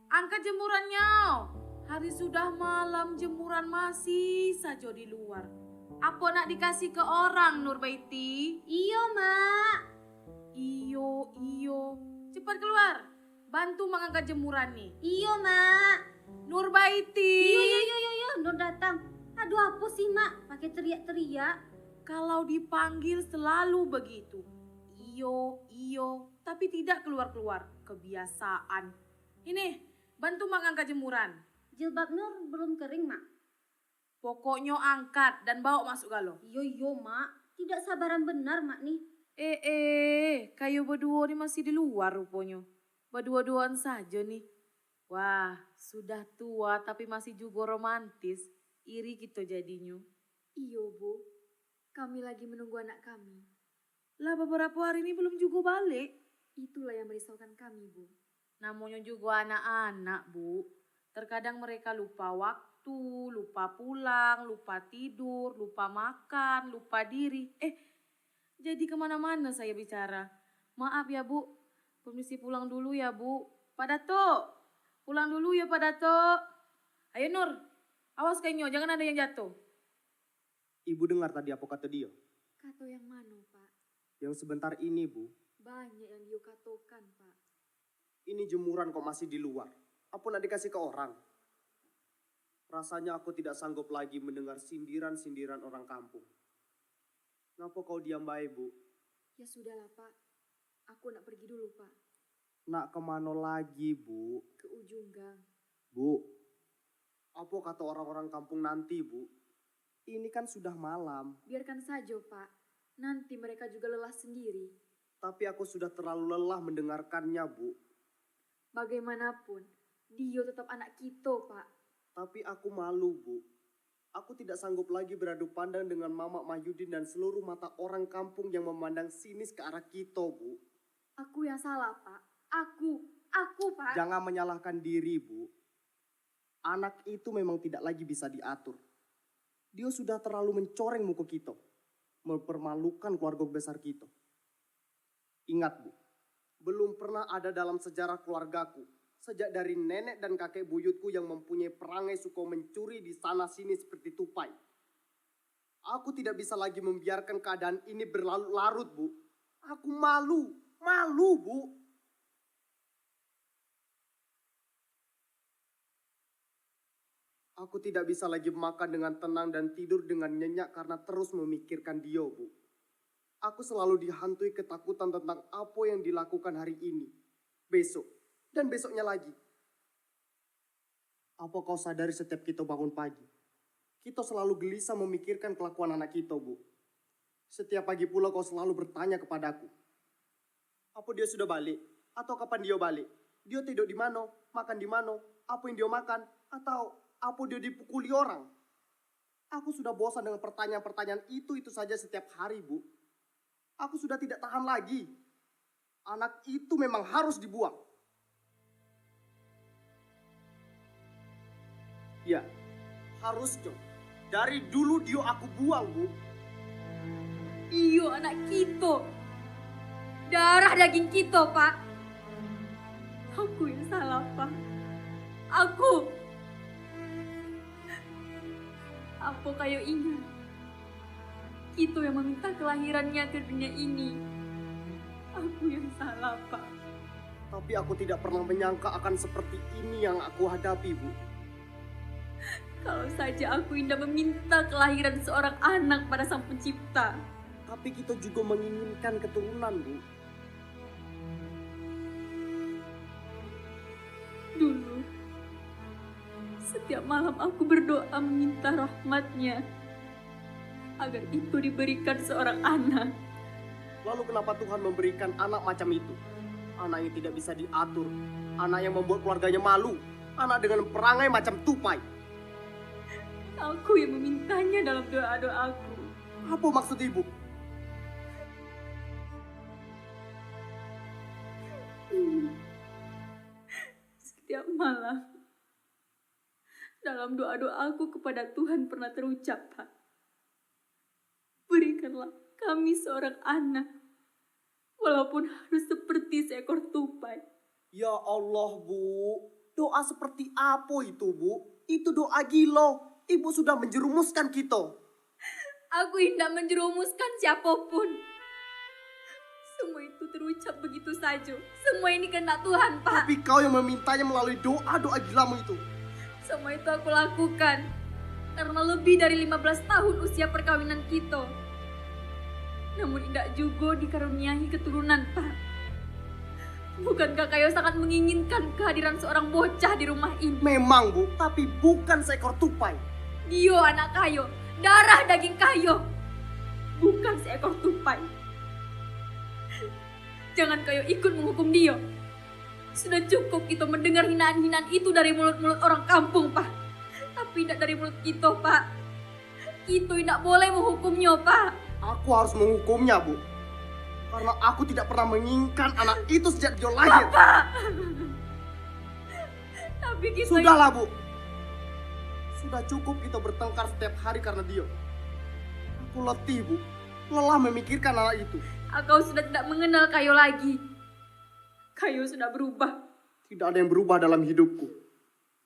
Angkat jemurannya. Hari sudah malam, jemuran masih saja di luar. Apa nak dikasih ke orang, Nurbaiti? Iyo, Mak. Iyo. Cepat keluar. Bantu mengangkat jemuran nih. Iyo, Mak. Nurbaiti. Iyo, Nur datang. Aduh, apa sih, Mak? Pakai teriak-teriak. Kalau dipanggil selalu begitu. Iyo. Tapi tidak keluar-keluar. Kebiasaan. Ini, bantu mengangkat jemuran. Jilbab Nur belum kering, Mak. Pokoknya angkat dan bawa masuk galo. Iyo, Mak. Tidak sabaran benar, Mak nih. Kayu berdua nih masih di luar rupanya. Berdua-duaan saja nih. Wah, sudah tua tapi masih juga romantis. Iri kita jadinya. Iyo, Bu. Kami lagi menunggu anak kami. Lah beberapa hari ini belum juga balik. Itulah yang merisaukan kami, Bu. Namanya juga anak-anak, Bu. Terkadang mereka lupa waktu, lupa pulang, lupa tidur, lupa makan, lupa diri. Jadi kemana-mana saya bicara. Maaf ya, Bu. Permisi pulang dulu ya, Bu. Pak Dato, pulang dulu ya Pak Dato. Ayo Nur, awas kayaknya, jangan ada yang jatuh. Ibu dengar tadi apa kata dia? Kata yang mana, Pak? Yang sebentar ini, Bu. Banyak yang dia katakan, Pak. Ini jemuran kok masih di luar. Apa nak dikasih ke orang? Rasanya aku tidak sanggup lagi mendengar sindiran-sindiran orang kampung. Ngapa kau diam baik, Bu? Ya sudahlah, Pak. Aku nak pergi dulu, Pak. Nak kemana lagi, Bu? Ke ujung gang. Bu, apa kata orang-orang kampung nanti, Bu? Ini kan sudah malam. Biarkan saja, Pak. Nanti mereka juga lelah sendiri. Tapi aku sudah terlalu lelah mendengarkannya, Bu. Bagaimanapun, Dio tetap anak kita, Pak. Tapi aku malu, Bu. Aku tidak sanggup lagi beradu pandang dengan Mama Mahyudin dan seluruh mata orang kampung yang memandang sinis ke arah kita, Bu. Aku yang salah, Pak. Aku, Pak. Jangan menyalahkan diri, Bu. Anak itu memang tidak lagi bisa diatur. Dia sudah terlalu mencoreng muka kita. Mempermalukan keluarga besar kita. Ingat, Bu. Belum pernah ada dalam sejarah keluargaku. Sejak dari nenek dan kakek buyutku yang mempunyai perangai suka mencuri di sana sini seperti tupai. Aku tidak bisa lagi membiarkan keadaan ini berlarut-larut, Bu. Aku malu, Bu. Aku tidak bisa lagi makan dengan tenang dan tidur dengan nyenyak karena terus memikirkan dia, Bu. Aku selalu dihantui ketakutan tentang apa yang dilakukan hari ini, besok, dan besoknya lagi. Apa kau sadari setiap kita bangun pagi, kita selalu gelisah memikirkan kelakuan anak kita, Bu. Setiap pagi pula kau selalu bertanya kepadaku, apa dia sudah balik? Atau kapan dia balik? Dia tidur di mana? Makan di mana? Apa yang dia makan? Atau apa dia dipukuli orang? Aku sudah bosan dengan pertanyaan-pertanyaan itu saja setiap hari, Bu. Aku sudah tidak tahan lagi. Anak itu memang harus dibuang. Ya, harus dong. Dari dulu dia aku buang, Bu. Iyo anak kita. Darah daging kita, Pak. Aku yang salah, Pak. Aku. Apa kayo ingat? Kita yang meminta kelahirannya ke dunia ini. Aku yang salah, Pak. Tapi aku tidak pernah menyangka akan seperti ini yang aku hadapi, Bu. Kalau saja aku tidak meminta kelahiran seorang anak pada Sang Pencipta. Tapi kita juga menginginkan keturunan, Bu. Dulu, setiap malam aku berdoa meminta rahmat-Nya agar itu diberikan seorang anak. Lalu kenapa Tuhan memberikan anak macam itu? Anak yang tidak bisa diatur, anak yang membuat keluarganya malu, anak dengan perangai macam tupai. Aku yang memintanya dalam doa-doaku. Apa maksud Ibu? Setiap malam, dalam doa-doaku kepada Tuhan pernah terucap, Pak. Berikanlah kami seorang anak, walaupun harus seperti seekor tupai. Ya Allah, Bu. Doa seperti apa itu, Bu? Itu doa gilo. Ibu sudah menjerumuskan kita. Aku tidak menjerumuskan siapapun. Semua itu terucap begitu saja. Semua ini kehendak Tuhan, Pak. Tapi kau yang memintanya melalui doa-doa gilamu itu. Semua itu aku lakukan karena lebih dari 15 tahun usia perkawinan kita. Namun tidak juga dikaruniai keturunan, Pak. Bukankah kayo sangat menginginkan kehadiran seorang bocah di rumah ini? Memang, Bu, tapi bukan seekor tupai. Dio anak kayo, darah daging kayo, bukan seekor tupai. Jangan kayo ikut menghukum Dio. Sudah cukup kita mendengar hinaan-hinaan itu dari mulut-mulut orang kampung, Pak. Tapi tidak dari mulut kita, Pak. Kita tidak boleh menghukumnya, Pak. Aku harus menghukumnya, Bu. Karena aku tidak pernah menginginkan anak itu sejak dia lahir. Bapak! Tapi kita... Sudahlah, Bu. Sudah cukup kita bertengkar setiap hari karena dia. Aku letih, Bu. Lelah memikirkan anak itu. Aku sudah tidak mengenal kayo lagi. Kayo sudah berubah. Tidak ada yang berubah dalam hidupku.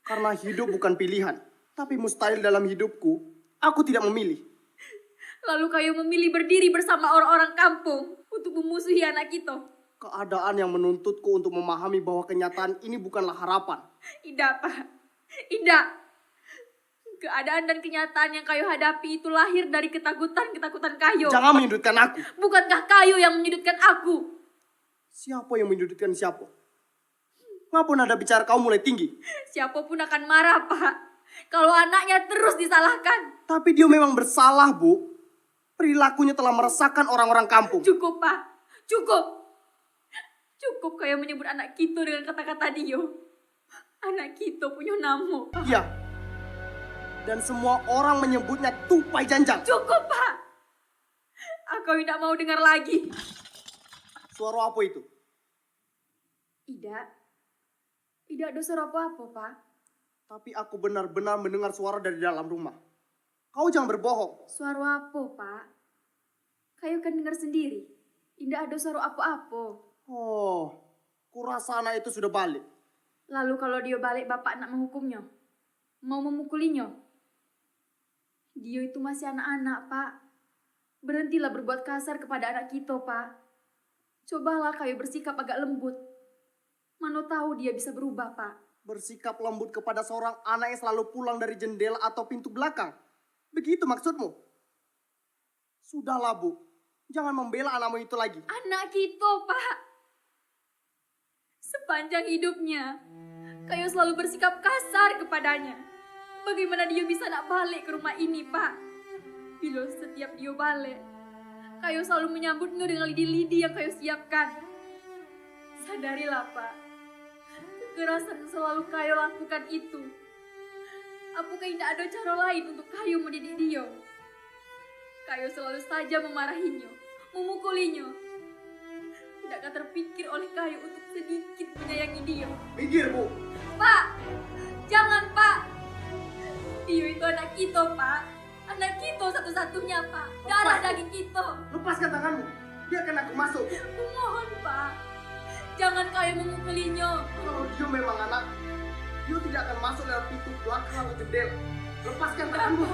Karena hidup bukan pilihan. Tapi mustahil dalam hidupku, aku tidak memilih. Lalu kayo memilih berdiri bersama orang-orang kampung untuk memusuhi anak kita. Keadaan yang menuntutku untuk memahami bahwa kenyataan ini bukanlah harapan. Tidak, Pak. Tidak. Keadaan dan kenyataan yang kayo hadapi itu lahir dari ketakutan-ketakutan kayo. Jangan menyudutkan aku. Bukankah kayo yang menyudutkan aku? Siapa yang menyudutkan siapa? Ngapa nada bicara kau mulai tinggi? Siapapun akan marah, Pak. Kalau anaknya terus disalahkan. Tapi dia memang bersalah, Bu. Perilakunya telah meresahkan orang-orang kampung. Cukup, Pak. Cukup. Cukup kayak menyebut anak Kito dengan kata-kata Dio. Anak Kito punya nama, Pak. Iya. Dan semua orang menyebutnya tupai janjang. Cukup, Pak. Aku tidak mau dengar lagi. Suara apa itu? Tidak ada suara apa-apa, Pak. Tapi aku benar-benar mendengar suara dari dalam rumah. Kau jangan berbohong. Suara apa, Pak? Kayu kan dengar sendiri. Tidak ada suara apa-apa. Oh, kurasa anak itu sudah balik. Lalu kalau dia balik, Bapak nak menghukumnya? Mau memukulinya? Dia itu masih anak-anak, Pak. Berhentilah berbuat kasar kepada anak kita, Pak. Cobalah kayu bersikap agak lembut. Mana tahu dia bisa berubah, Pak. Bersikap lembut kepada seorang anak yang selalu pulang dari jendela atau pintu belakang. Begitu maksudmu? Sudahlah, Bu. Jangan membela anakmu itu lagi. Anak kita, Pak. Sepanjang hidupnya, kayu selalu bersikap kasar kepadanya. Bagaimana dia bisa nak balik ke rumah ini, Pak? Bila setiap dia balik, kayu selalu menyambutnya dengan lidi-lidi yang kayu siapkan. Sadarilah, Pak. Kekerasan yang selalu kayu lakukan itu. Apakah tidak ada cara lain untuk kayu mendidik dia? Kayu selalu saja memarahinya, memukulinya. Tidakkah terpikir oleh kayu untuk sedikit menyayangi dia? Pikir, Bu. Pak, jangan, Pak. Dia itu anak kita, Pak. Anak kita satu-satunya, Pak. Darah daging kita. Lepaskan tanganmu. Biarkan aku masuk. Aku mohon, Pak. Jangan kayu memukulinya. Kalau dia memang anak, dia tidak akan masuk lewat pintu belakang atau jendela. Lepaskan tanganmu.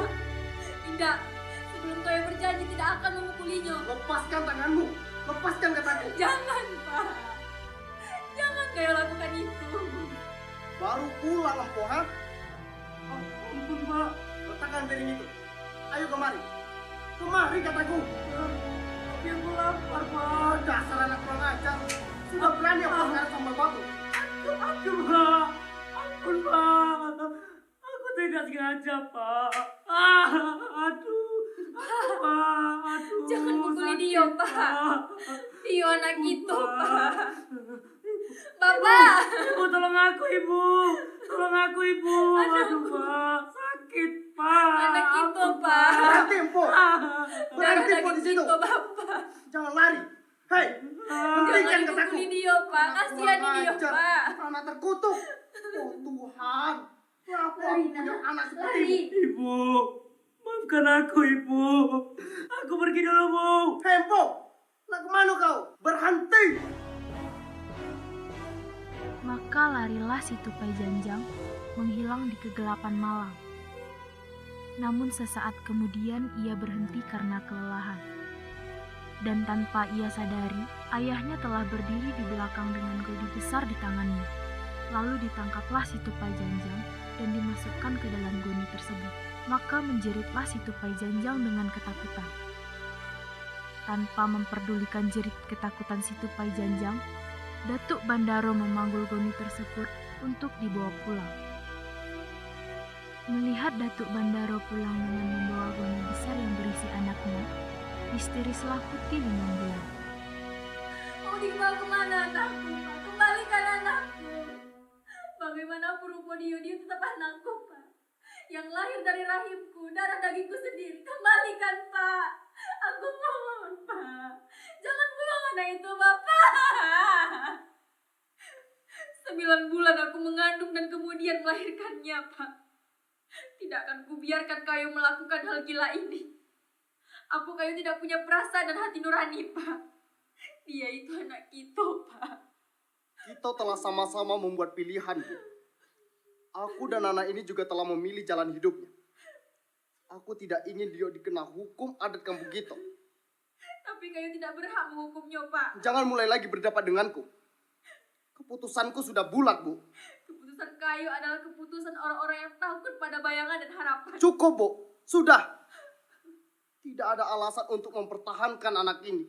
Tidak. Sebelum kayu berjanji tidak akan memukulinya. Lepaskan tanganmu. Lepaskan kataku. Jangan, Pak. Jangan kayu lakukan itu. Baru pulang, Empoh, ha? Ampun, Pak. Letakkan piring itu. Ayo kemari. Kemari, kataku. Tapi aku lapar, Pak. Dasar anak kurang ajar. Sudah berani apa sekarang sama bapakku? Ampun, Pak. Ampun, Pak. Aku tidak sengaja, Pak. Aduh. Pak, aduh. Jangan pukuli dia, Pak. Dia anak kita, Pak. Bapak. Ibu, tolong aku, Ibu. Tolong aku, Ibu. Aduh, Pak. Sakit, Pak. Anak kita, Pak. Berhenti, Empoh. Berhenti, Darah Empoh, di daging situ. kita, Bapak. Jangan lari. Hei, hentikan Jangan kataku. dipukuli dia, Pak. Kasihan dia, Pak. Anak terkutuk. Oh Tuhan. Kenapa aku punya anak seperti ini? Ibu, maafkan aku, Ibu. Aku pergi dulu, Bu. Hei, Empoh. Nak kemana kau? Berhenti. Maka larilah si tupai janjang menghilang di kegelapan malam. Namun sesaat kemudian ia berhenti karena kelelahan. Dan tanpa ia sadari, ayahnya telah berdiri di belakang dengan godi besar di tangannya. Lalu ditangkaplah si tupai janjang dan dimasukkan ke dalam goni tersebut. Maka menjeritlah si tupai janjang dengan ketakutan. Tanpa memperdulikan jerit ketakutan si tupai janjang, Datuk Bandaro memanggul goni tersebut untuk dibawa pulang. Melihat Datuk Bandaro pulang dengan membawa goni besar yang berisi anaknya, histerislah Putih 5 bulan. Mau dibawa kemana anakku, Pak? Kembalikan anakku. Bagaimanapun rupa dia tetap anakku, Pak. Yang lahir dari rahimku, darah dagingku sendiri. Kembalikan, Pak. Aku mohon, Pak. Jangan buang anak itu, Bapak. 9 bulan aku mengandung dan kemudian melahirkannya, Pak. Tidak akan kubiarkan kayu melakukan hal gila ini. Aku kayu tidak punya perasaan dan hati nurani, Pak. Dia itu anak kita, Pak. Kita telah sama-sama membuat pilihan, Bu. Aku dan anak ini juga telah memilih jalan hidupnya. Aku tidak ingin dia dikena hukum adat kampung kita. Tapi kayu tidak berhak menghukumnya, Pak. Jangan mulai lagi berdebat denganku. Keputusanku sudah bulat, Bu. Keputusan kayu adalah keputusan orang-orang yang takut pada bayangan dan harapan. Cukup, Bu. Sudah. Tidak ada alasan untuk mempertahankan anak ini.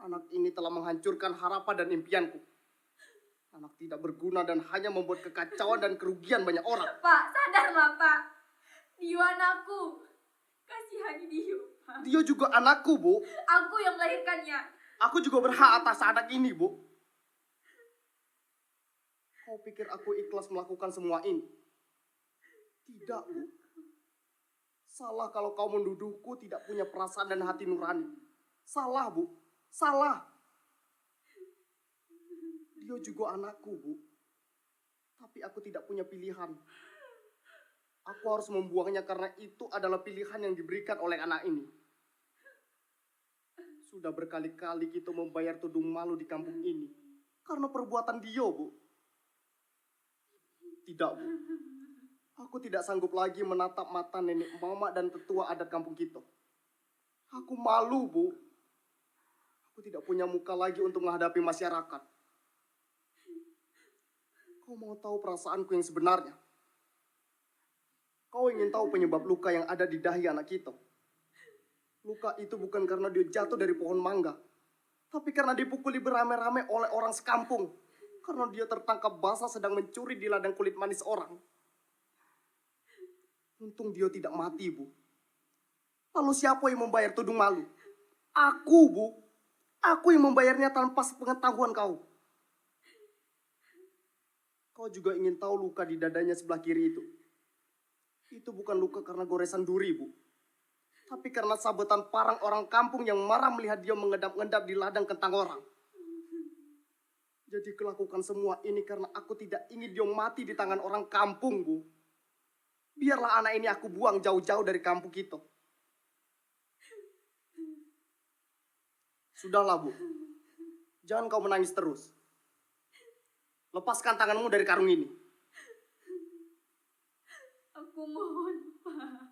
Anak ini telah menghancurkan harapan dan impianku. Anak tidak berguna dan hanya membuat kekacauan dan kerugian banyak orang. Pak, sadarlah, Pak. Dia anakku. Kasihani dia, Pak. Dia juga anakku, Bu. Aku yang melahirkannya. Aku juga berhak atas anak ini, Bu. Kau pikir aku ikhlas melakukan semua ini? Tidak, Bu. Salah kalau kau menuduhku tidak punya perasaan dan hati nurani. Salah, Bu. Salah. Dia juga anakku, Bu. Tapi aku tidak punya pilihan. Aku harus membuangnya karena itu adalah pilihan yang diberikan oleh anak ini. Sudah berkali-kali kita membayar tudung malu di kampung ini. Karena perbuatan dia, Bu. Tidak, Bu. Aku tidak sanggup lagi menatap mata nenek mama dan tetua adat kampung kita. Aku malu, Bu. Aku tidak punya muka lagi untuk menghadapi masyarakat. Kau mau tahu perasaanku yang sebenarnya? Kau ingin tahu penyebab luka yang ada di dahi anak kita? Luka itu bukan karena dia jatuh dari pohon mangga, tapi karena dipukuli beramai-ramai oleh orang sekampung. Karena dia tertangkap basah sedang mencuri di ladang kulit manis orang. Untung dia tidak mati, Bu. Lalu siapa yang membayar tudung malu? Aku, Bu. Aku yang membayarnya tanpa sepengetahuan kau. Kau juga ingin tahu luka di dadanya sebelah kiri itu? Itu bukan luka karena goresan duri, Bu. Tapi karena sabetan parang orang kampung yang marah melihat dia mengedap-ngedap di ladang kentang orang. Jadi kulakukan semua ini karena aku tidak ingin dia mati di tangan orang kampung, Bu. Biarlah anak ini aku buang jauh-jauh dari kampung kita. Sudahlah, Bu. Jangan kau menangis terus. Lepaskan tanganmu dari karung ini. Aku mohon, Pak.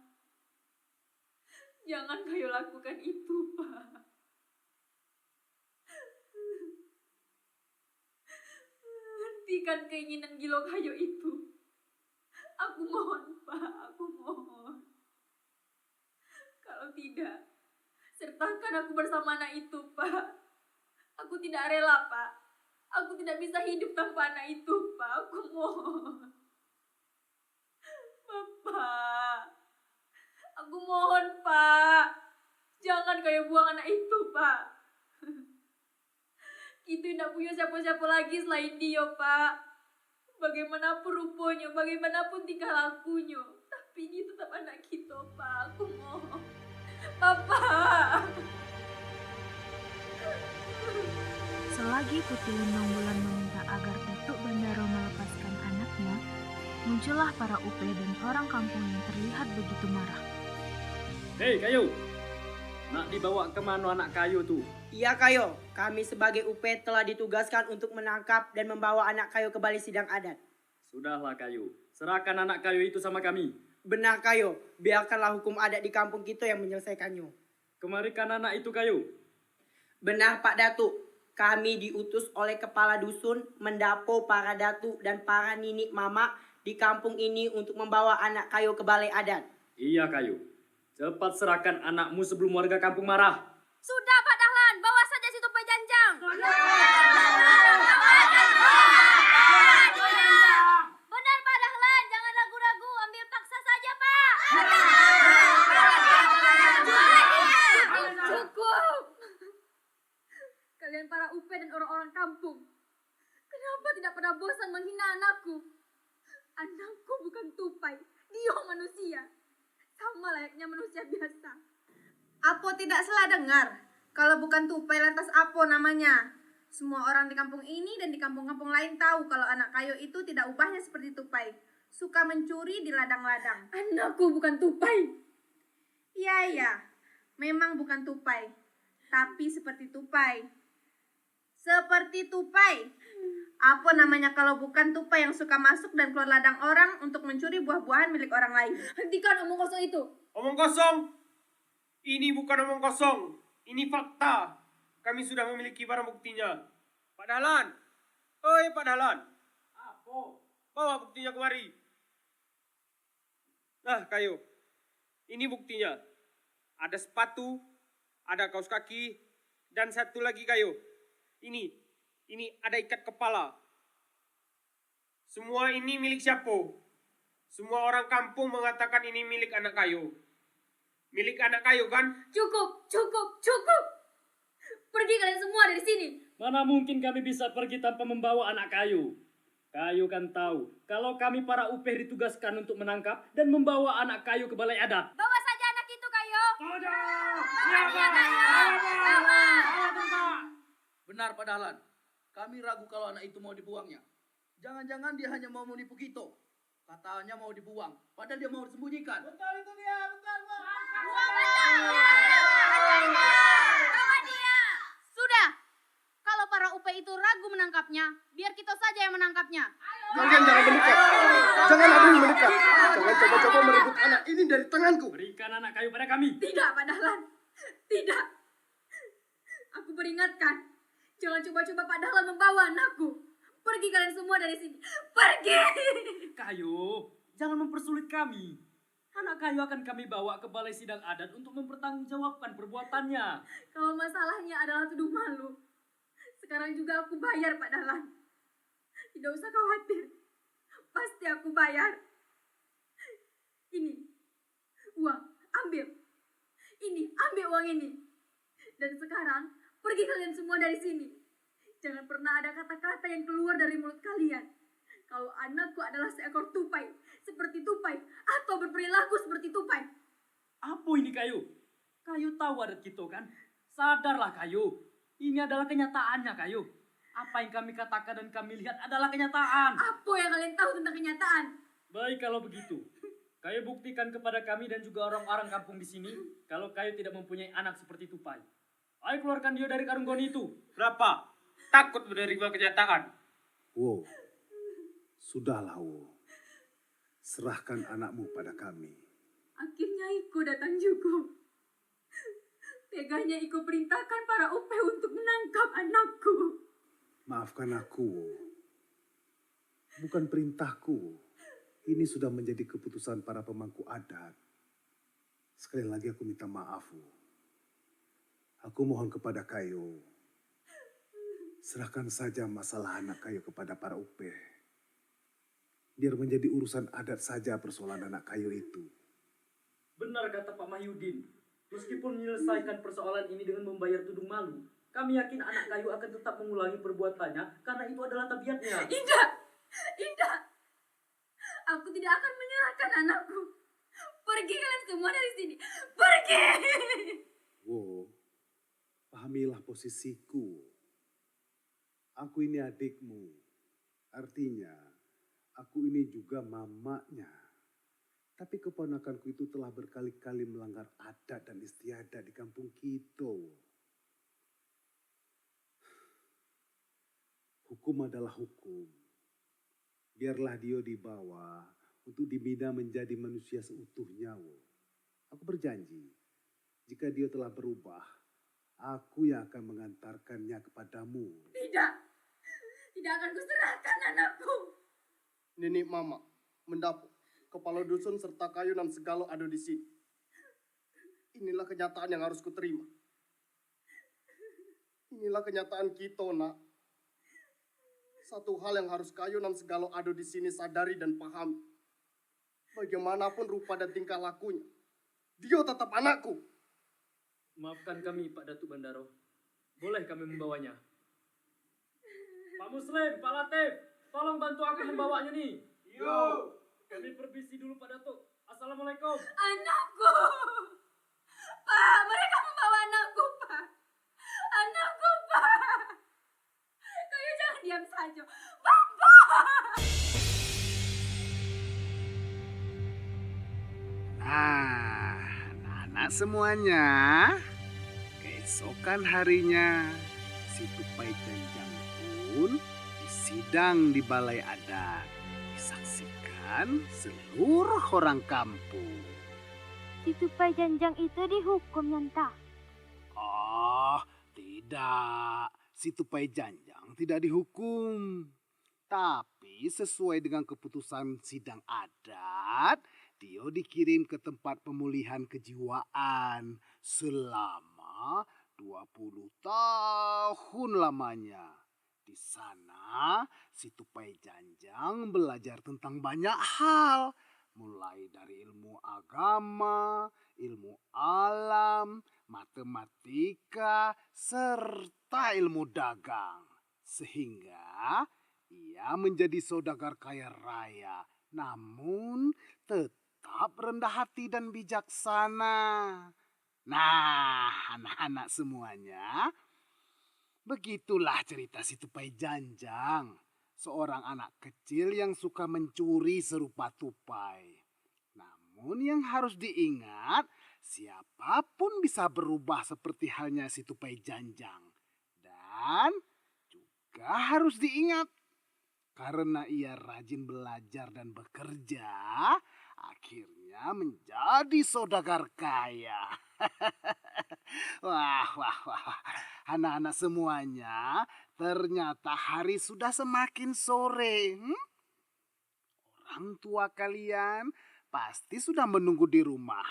Jangan kayu lakukan itu, Pak. Hentikan keinginan gilo kayu itu. Aku mohon, Pak. Aku mohon. Kalau tidak, sertakan aku bersama anak itu, Pak. Aku tidak rela, Pak. Aku tidak bisa hidup tanpa anak itu, Pak. Aku mohon. Bapak. Aku mohon, Pak. Jangan kayak buang anak itu, Pak. Itu tidak punya siapa-siapa lagi selain dia, Pak. Bagaimanapun rupanya, bagaimanapun tingkah lakunya. Tapi dia tetap anak kita, Pak. Aku mohon. Bapak. Selagi Putri Lindung Bulan meminta agar Datuk Bandaro melepaskan anaknya, muncullah para UP dan orang kampung yang terlihat begitu marah. Hei Kayu, nak dibawa kemana anak Kayu tuh? Iya Kayo, kami sebagai UP telah ditugaskan untuk menangkap dan membawa anak Kayo ke balai sidang adat. Sudahlah Kayu, serahkan anak Kayu itu sama kami. Benar Kayo, biarkanlah hukum adat di kampung kita yang menyelesaikannya. Kemarikan anak itu Kayu. Benar Pak Datuk, kami diutus oleh kepala dusun mendapo para datuk dan para ninik mama di kampung ini untuk membawa anak Kayo ke balai adat. Iya Kayu, cepat serahkan anakmu sebelum warga kampung marah. Sudah Pak Dahlan, bawa saja si tupai janjang. Benar Pak Dahlan, jangan ragu-ragu, ambil paksa saja Pak. Cukup. Kalian para UP dan orang-orang kampung, kenapa tidak pernah bosan menghina anakku? Anakku bukan tupai, dia manusia. Sama layaknya manusia biasa. Apo tidak salah dengar? Kalau bukan tupai lantas Apo namanya? Semua orang di kampung ini dan di kampung-kampung lain tahu kalau anak Kayo itu tidak ubahnya seperti tupai. Suka mencuri di ladang-ladang. Anakku bukan tupai. Iya, memang bukan tupai. Tapi seperti tupai. Seperti tupai. Apa namanya kalau bukan tupai yang suka masuk dan keluar ladang orang untuk mencuri buah-buahan milik orang lain? Hentikan omong kosong itu. Omong kosong? Ini bukan omong kosong. Ini fakta. Kami sudah memiliki barang buktinya. Pak Dahlan. Oi Pak Dahlan. Apa? Bawa buktinya kemari. Nah Kayu. Ini buktinya. Ada sepatu. Ada kaos kaki. Dan satu lagi Kayu. Ini ada ikat kepala. Semua ini milik siapa? Semua orang kampung mengatakan ini milik anak Kayu. Milik anak Kayu kan? Cukup. Pergi kalian semua dari sini. Mana mungkin kami bisa pergi tanpa membawa anak Kayu? Kayu kan tahu kalau kami para upeh ditugaskan untuk menangkap dan membawa anak Kayu ke balai adat. Bawa saja anak itu, Kayo. Benar, Pak Dahlan. Kami ragu kalau anak itu mau dibuangnya. Jangan-jangan dia hanya mau menipu kita. Katanya mau dibuang, padahal dia mau disembunyikan. Betul itu dia, betul. Bawa dia. Sudah. Kalau para UP itu ragu menangkapnya, biar kita saja yang menangkapnya. Kalian jangan mendekat. Jangan ada yang mendekat. Jangan coba-coba merebut anak ini dari tanganku. Berikan anak Kayu pada kami. Tidak, Pak Dahlan. Tidak. Aku peringatkan. Jangan coba-coba Pak Dahlan membawa anakku. Pergi kalian semua dari sini. Pergi. Kayu, jangan mempersulit kami. Anak Kayu akan kami bawa ke balai sidang adat untuk mempertanggungjawabkan perbuatannya. Kalau masalahnya adalah tuduh malu, sekarang juga aku bayar, Pak Dahlan. Tidak usah khawatir. Pasti aku bayar. Ini uang, ambil. Ini, ambil uang ini. Dan sekarang, pergi kalian semua dari sini. Jangan pernah ada kata-kata yang keluar dari mulut kalian. Kalau anakku adalah seekor tupai, seperti tupai, atau berperilaku seperti tupai. Apa ini Kayu? Kayu tahu adat kita kan? Sadarlah Kayu. Ini adalah kenyataannya Kayu. Apa yang kami katakan dan kami lihat adalah kenyataan. Apa yang kalian tahu tentang kenyataan? Baik kalau begitu. Kayu buktikan kepada kami dan juga orang-orang kampung di sini kalau Kayu tidak mempunyai anak seperti tupai. Ayo keluarkan dia dari karung goni itu. Berapa? Takut menerima kenyataan. Wo, sudahlah Wo. Serahkan anakmu pada kami. Akhirnya Iko datang juga. Teganya Iko perintahkan para UP untuk menangkap anakku. Maafkan aku, Wo. Bukan perintahku. Ini sudah menjadi keputusan para pemangku adat. Sekali lagi aku minta maaf, Wo. Aku mohon kepada Kayu. Serahkan saja masalah anak Kayu kepada para UP. Biar menjadi urusan adat saja persoalan anak Kayu itu. Benar kata Pak Mahyudin. Meskipun menyelesaikan persoalan ini dengan membayar tudung malu, kami yakin anak Kayu akan tetap mengulangi perbuatannya karena itu adalah tabiatnya. Tidak, tidak. Aku tidak akan menyerahkan anakku. Pergi kalian semua dari sini. Pergi. Wo, pahamilah posisiku. Aku ini adikmu. Artinya, aku ini juga mamanya. Tapi keponakanku itu telah berkali-kali melanggar adat dan istiadat di kampung kita. Hukum adalah hukum. Biarlah dia dibawa untuk dibina menjadi manusia seutuhnya. Aku berjanji, jika dia telah berubah, aku yang akan mengantarkannya kepadamu. Tidak. Tidak akan kuserahkan anakku. Nenek Mama, mendapuk, kepala dusun serta Kayu dan segala ada di sini. Inilah kenyataan yang harus kuterima. Inilah kenyataan kita, Nak. Satu hal yang harus Kayu dan segala ada di sini sadari dan pahami. Bagaimanapun rupa dan tingkah lakunya, dia tetap anakku. Maafkan kami Pak Datuk Bandaro. Boleh kami membawanya? Pak Muslim, Pak Latif, tolong bantu aku membawanya nih. Yo. Kami permisi dulu Pak Datuk. Assalamualaikum. Anakku. Pak, mereka membawa anakku, Pak. Anakku, Pak. Kayu jangan diam saja. Bapak. Nah, anak-anak semuanya, keesokan harinya, si tupai janjang pun disidang di balai adat. Disaksikan seluruh orang kampung. Si tupai janjang itu dihukum, Nyanta. Oh, tidak. Si tupai janjang tidak dihukum. Tapi sesuai dengan keputusan sidang adat, dia dikirim ke tempat pemulihan kejiwaan selama 20 tahun lamanya. Di sana, si tupai janjang belajar tentang banyak hal. Mulai dari ilmu agama, ilmu alam, matematika, serta ilmu dagang. Sehingga Ia menjadi saudagar kaya raya, namun tetap rendah hati dan bijaksana. Nah, anak-anak semuanya, begitulah cerita si tupai janjang. Seorang anak kecil yang suka mencuri serupa tupai. Namun yang harus diingat, siapapun bisa berubah seperti halnya si tupai janjang. Dan juga harus diingat, karena ia rajin belajar dan bekerja, akhirnya menjadi saudagar kaya. Wah. Anak-anak semuanya, ternyata hari sudah semakin sore. Orang tua kalian pasti sudah menunggu di rumah.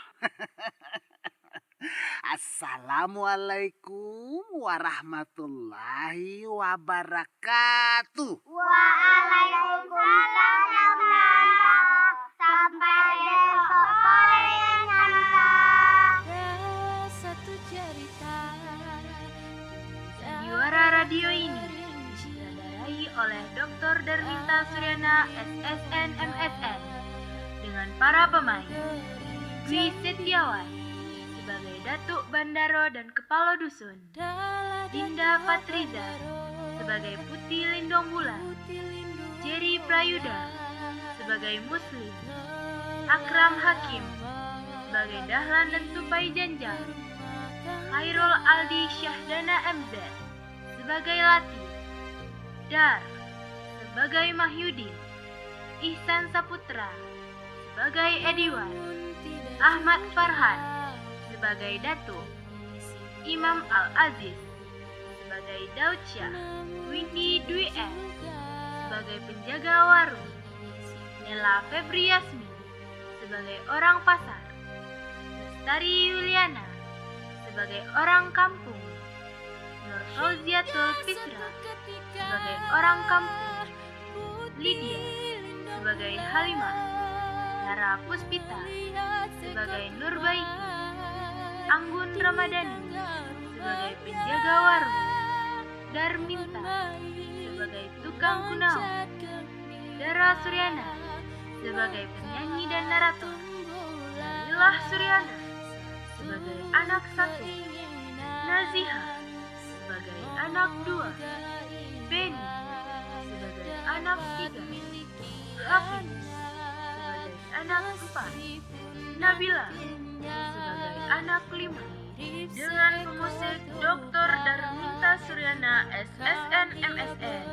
Assalamualaikum warahmatullahi wabarakatuh. Waalaikumsalam ya Tante. Sampai besok sore ya Tante. Satu cerita Sandiwara Radio ini disutradarai oleh Dr. Darminta Suryana SSN MSN dengan para pemain Dwi Setiawan sebagai Datuk Bandaro dan Kepala Dusun, Dinda Fatriza sebagai Putih Lindung Bulan, Jerry Prayuda sebagai Muslim, Akram Hakim sebagai Dahlan dan Tupai Janjang, Khairul Aldi Syahdana MZ sebagai Lati, Dar sebagai Mahyudin, Ihsan Saputra sebagai Ediwan, Ahmad Farhan sebagai Datuk, Imam Al-Aziz sebagai Daud Syah, Windy Dwi M sebagai penjaga warung, Nela Febri Yasmin sebagai orang pasar, Lestari Yuliana sebagai orang kampung, Nur Fauziatul Fisra sebagai orang kampung, Lydia sebagai Halimah, Nara Puspita sebagai Nurbaiki, Anggun Ramadhani sebagai penjaga warung, Darminta sebagai tukang kunaon, Dara Suryana sebagai penyanyi dan narator, Nailah Suryana sebagai anak satu, Naziha sebagai anak dua, Beni sebagai anak tiga, Hafiz sebagai anak empat, Nabila sebagai anak lima, dengan pemusik Dr. Darminta Suryana SSN MSN.